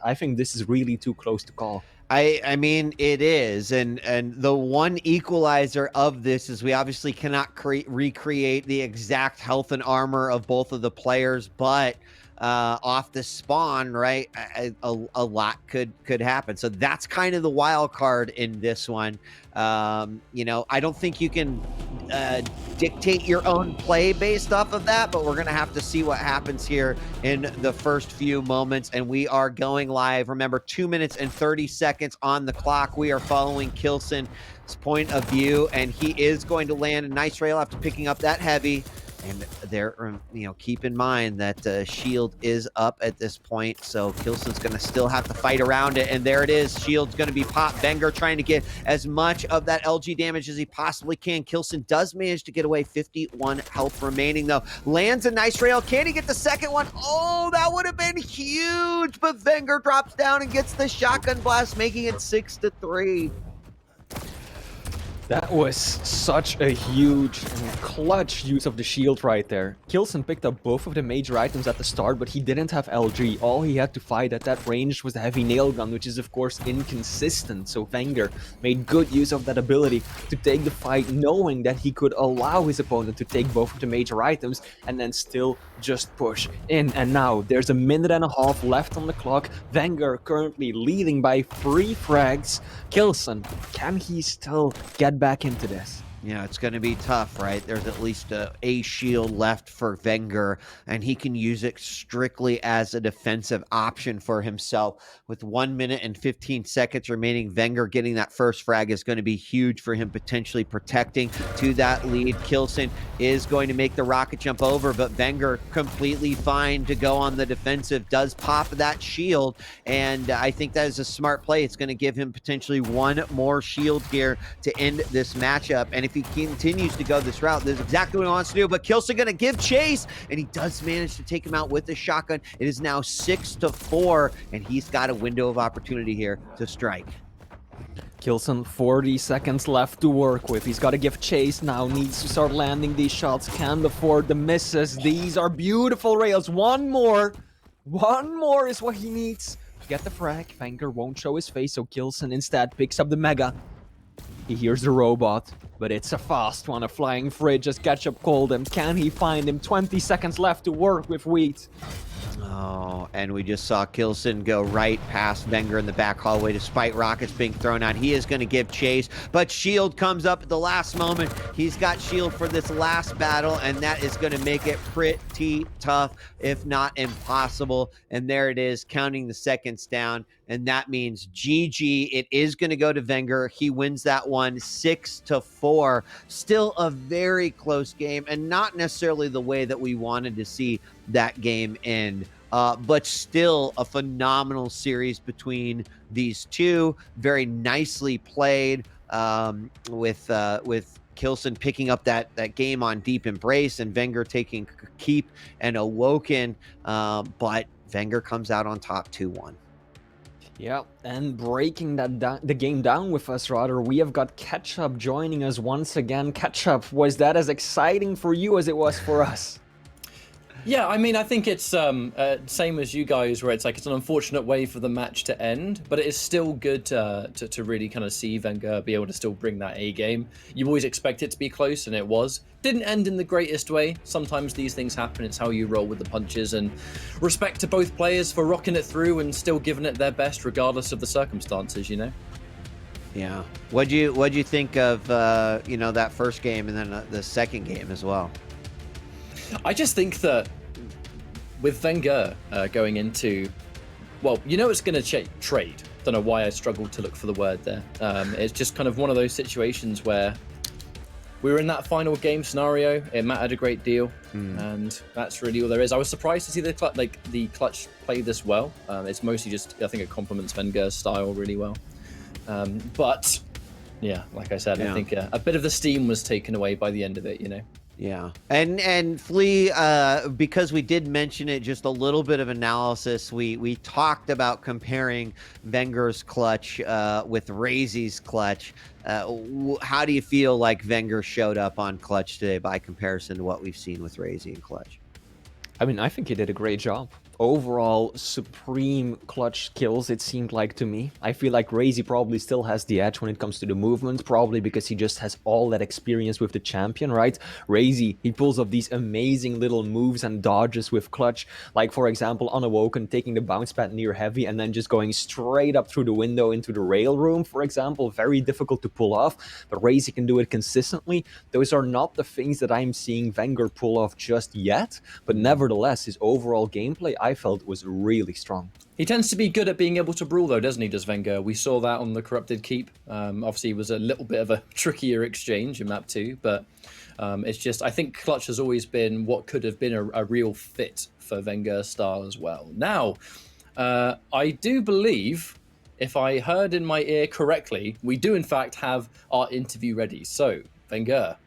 I think this is really too close to call. I mean, it is. And the one equalizer of this is we obviously cannot recreate the exact health and armor of both of the players, but off the spawn, right, a lot could happen. So that's kind of the wild card in this one. You know, I don't think you can dictate your own play based off of that, but we're going to have to see what happens here in the first few moments. And we are going live. Remember, 2 minutes and 30 seconds on the clock. We are following Killstone's point of view, and he is going to land a nice rail after picking up that heavy. And there, you know, keep in mind that shield is up at this point, so Killstone's going to still have to fight around it. And there it is. Shield's going to be popped. vengeurR trying to get as much of that LG damage as he possibly can. Killstone does manage to get away. 51 health remaining, though. Lands a nice rail. Can he get the second one? Oh, that would have been huge. But vengeurR drops down and gets the shotgun blast, making it 6-3. That was such a huge and clutch use of the shield right there. Killstone picked up both of the major items at the start, but he didn't have LG. All he had to fight at that range was the heavy nail gun, which is of course inconsistent. So vengeurR made good use of that ability to take the fight, knowing that he could allow his opponent to take both of the major items and then still just push in. And now there's a minute and a half left on the clock. vengeurR currently leading by 3 frags. Killstone, can he still get back into this? Yeah, it's going to be tough, right? There's at least a shield left for vengeurR, and he can use it strictly as a defensive option for himself. With 1 minute and 15 seconds remaining, vengeurR getting that first frag is going to be huge for him, potentially protecting to that lead. Killstone is going to make the rocket jump over, but vengeurR completely fine to go on the defensive, does pop that shield, and I think that is a smart play. It's going to give him potentially 1 more shield here to end this matchup, and if he continues to go this route, this is exactly what he wants to do. But Killstone going to give chase, and he does manage to take him out with the shotgun. It is now 6-4, and he's got a window of opportunity here to strike. Killstone, 40 seconds left to work with. He's got to give chase now, needs to start landing these shots, can't afford the misses. These are beautiful rails. One more is what he needs to get the frag. vengeurR won't show his face, so Killstone instead picks up the mega. He hears the robot, but it's a fast one. A flying fridge just ketchup called him. Can he find him? 20 seconds left to work with Wheat. Oh, and we just saw Killstone go right past vengeurR in the back hallway despite rockets being thrown out. He is going to give chase, but shield comes up at the last moment. He's got shield for this last battle, and that is going to make it pretty tough, if not impossible. And there it is, counting the seconds down, and that means GG. It is going to go to vengeurR. He wins that one 6-4. Still a very close game, and not necessarily the way that we wanted to see that game end. But still a phenomenal series between these two. Very nicely played, with Killstone picking up that game on Deep Embrace, and vengeurR taking Keep and Awoken. But vengeurR comes out on top 2-1. Yeah, and breaking the game down with us, rather, we have got Ketchup joining us once again. Ketchup, was that as exciting for you as it was for us? Yeah, I mean, I think it's same as you guys, where it's like it's an unfortunate way for the match to end, but it is still good to really kind of see vengeurR be able to still bring that A game. You always expect it to be close, and it was. Didn't end in the greatest way. Sometimes these things happen. It's how you roll with the punches, and respect to both players for rocking it through and still giving it their best, regardless of the circumstances. You know. Yeah. What'd you think of that first game and then the second game as well? I just think that with vengeurR going into, well, it's going to trade. Don't know why I struggled to look for the word there. It's just kind of one of those situations where we were in that final game scenario. It mattered a great deal, and that's really all there is. I was surprised to see the clutch play this well. It's mostly just, I think it complements vengeurR's style really well. But yeah, like I said, I think a bit of the steam was taken away by the end of it. Yeah, and Flea, because we did mention it, just a little bit of analysis. We talked about comparing vengeurR's clutch with Razy's clutch. How do you feel like vengeurR showed up on clutch today by comparison to what we've seen with Razy and clutch? I mean, I think he did a great job. Overall, supreme clutch kills, it seemed like to me. I feel like Razy probably still has the edge when it comes to the movement, probably because he just has all that experience with the champion, right? Razy, he pulls off these amazing little moves and dodges with clutch, like for example, Unawoken taking the bounce pad near heavy and then just going straight up through the window into the rail room, for example. Very difficult to pull off, but Razy can do it consistently. Those are not the things that I'm seeing vengeurR pull off just yet, but nevertheless, his overall gameplay I felt was really strong. He tends to be good at being able to brawl, though, doesn't he, does vengeurR? We saw that on the Corrupted Keep. Obviously, it was a little bit of a trickier exchange in map 2, but it's just, I think clutch has always been what could have been a real fit for vengeurR's style as well. Now, I do believe, if I heard in my ear correctly, we do in fact have our interview ready. So, vengeurR,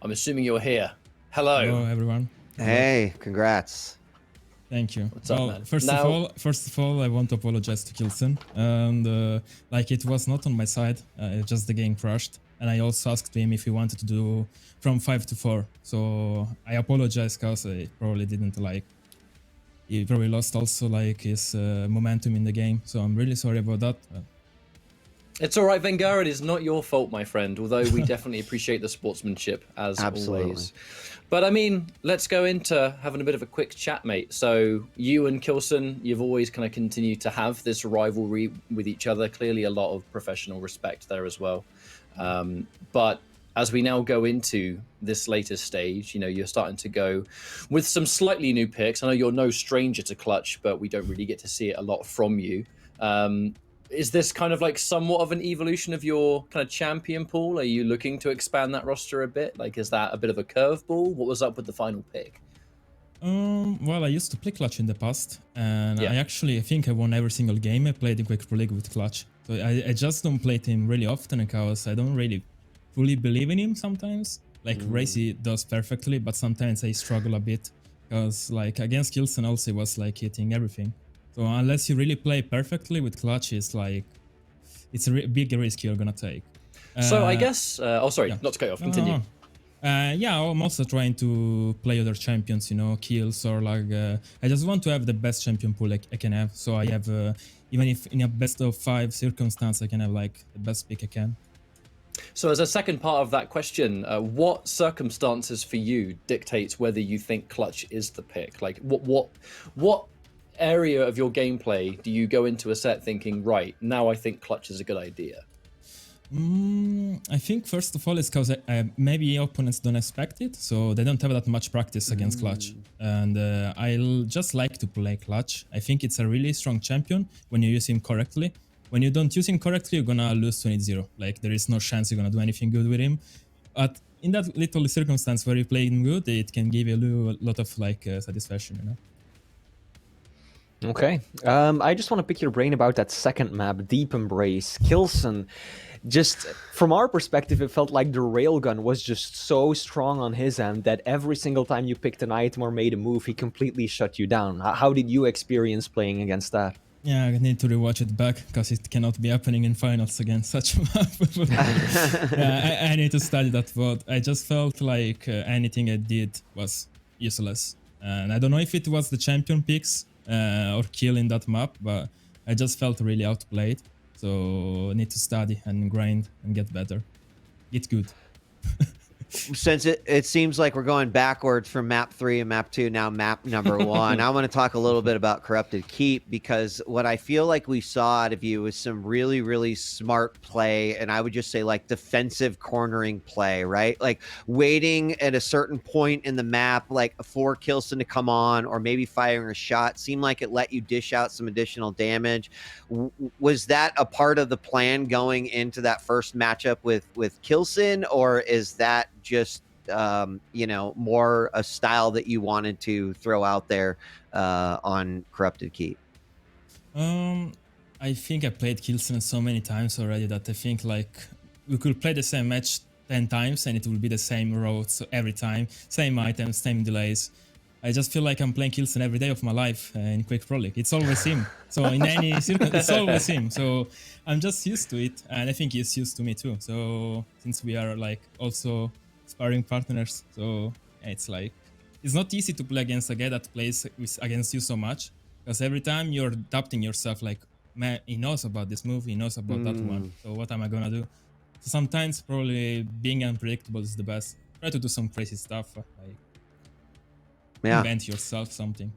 I'm assuming you're here. Hello. Hello, everyone. Hey, congrats. Thank you. What's up, man? First of all, I want to apologize to Killstone. And it was not on my side. It's just the game crashed. And I also asked him if he wanted to do from 5 to 4. So I apologize because I probably didn't he probably lost also his momentum in the game. So I'm really sorry about that. It's all right, vengeurR. It is not your fault, my friend, although we definitely appreciate the sportsmanship, as always. But, I mean, let's go into having a bit of a quick chat, mate. So, you and k1llsen, you've always kind of continued to have this rivalry with each other. Clearly a lot of professional respect there as well. But as we now go into this latest stage, you're starting to go with some slightly new picks. I know you're no stranger to clutch, but we don't really get to see it a lot from you. Is this kind of somewhat of an evolution of your kind of champion pool? Are you looking to expand that roster a bit? Is that a bit of a curveball? What was up with the final pick? Well, I used to play clutch in the past, and I think I won every single game I played in Quake Pro League with clutch. So I just don't play him really often because I don't really fully believe in him sometimes. Razy does perfectly, but sometimes I struggle a bit because against killstone also he was hitting everything. So unless you really play perfectly with clutch, it's a big risk you're gonna take. So I guess, not to cut you off, continue. I'm also trying to play other champions, kills or I just want to have the best champion pool I can have. So I have, even if in a best of 5 circumstance, I can have the best pick I can. So as a second part of that question, what circumstances for you dictates whether you think clutch is the pick? What area of your gameplay do you go into a set thinking, right, now I think clutch is a good idea? I think first of all it's because maybe opponents don't expect it, so they don't have that much practice against clutch. And I just like to play clutch. I think it's a really strong champion when you use him correctly. When you don't use him correctly, you're gonna lose 20-0. There is no chance you're gonna do anything good with him. But in that little circumstance where you play him good, it can give you a lot of satisfaction, Okay, I just want to pick your brain about that second map, Deep Embrace. k1llsen, just from our perspective, it felt like the railgun was just so strong on his end that every single time you picked an item or made a move, he completely shut you down. How did you experience playing against that? Yeah, I need to rewatch it back because it cannot be happening in finals against such a map. Yeah, I need to study that VOD. I just felt like anything I did was useless. And I don't know if it was the champion picks or kill in that map, but I just felt really outplayed. So I need to study and grind and get better. Get good. Since it seems like we're going backwards from map 3 and map 2, now map number 1, I want to talk a little bit about Corrupted Keep, because what I feel like we saw out of you is some really, really smart play, and I would just say like defensive cornering play, right? Like waiting at a certain point in the map, like for k1llsen to come on, or maybe firing a shot, seemed like it let you dish out some additional damage. Was that a part of the plan going into that first matchup with k1llsen, or is that just more a style that you wanted to throw out there on Corrupted Keep? I think I played k1llsen so many times already that I think like we could play the same match 10 times and it will be the same roads every time, same items, same delays. I just feel like I'm playing k1llsen every day of my life in Quake Pro League. It's always him. So in any circle, it's always him. So I'm just used to it, and I think he's used to me too. So since we are like also sparring partners, so it's like it's not easy to play against a guy that plays against you so much, because every time you're adapting yourself, like, man, he knows about this move, he knows about that one, so what am I gonna do? So sometimes probably being unpredictable is the best. Try to do some crazy stuff, like invent yourself something.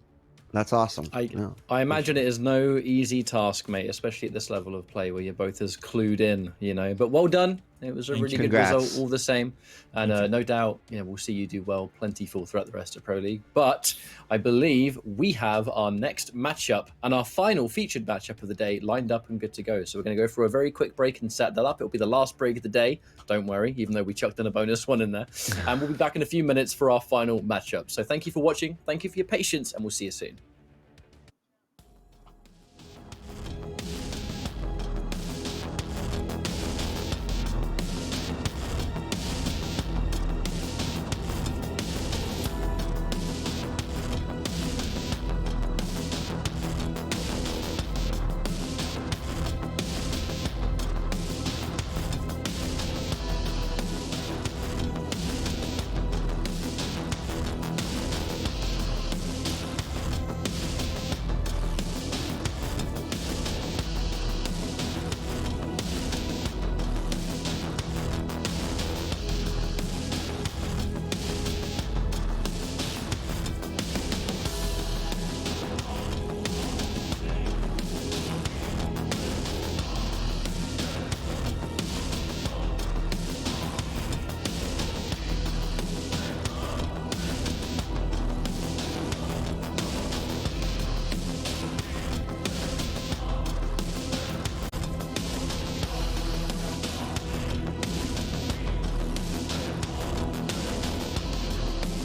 That's awesome. I imagine it is no easy task, mate, especially at this level of play where you're both as clued in, but well done. It was a really good result all the same. And no doubt, we'll see you do well plentiful throughout the rest of Pro League. But I believe we have our next matchup and our final featured matchup of the day lined up and good to go. So we're going to go for a very quick break and set that up. It'll be the last break of the day. Don't worry, even though we chucked in a bonus one in there. And we'll be back in a few minutes for our final matchup. So thank you for watching. Thank you for your patience, and we'll see you soon.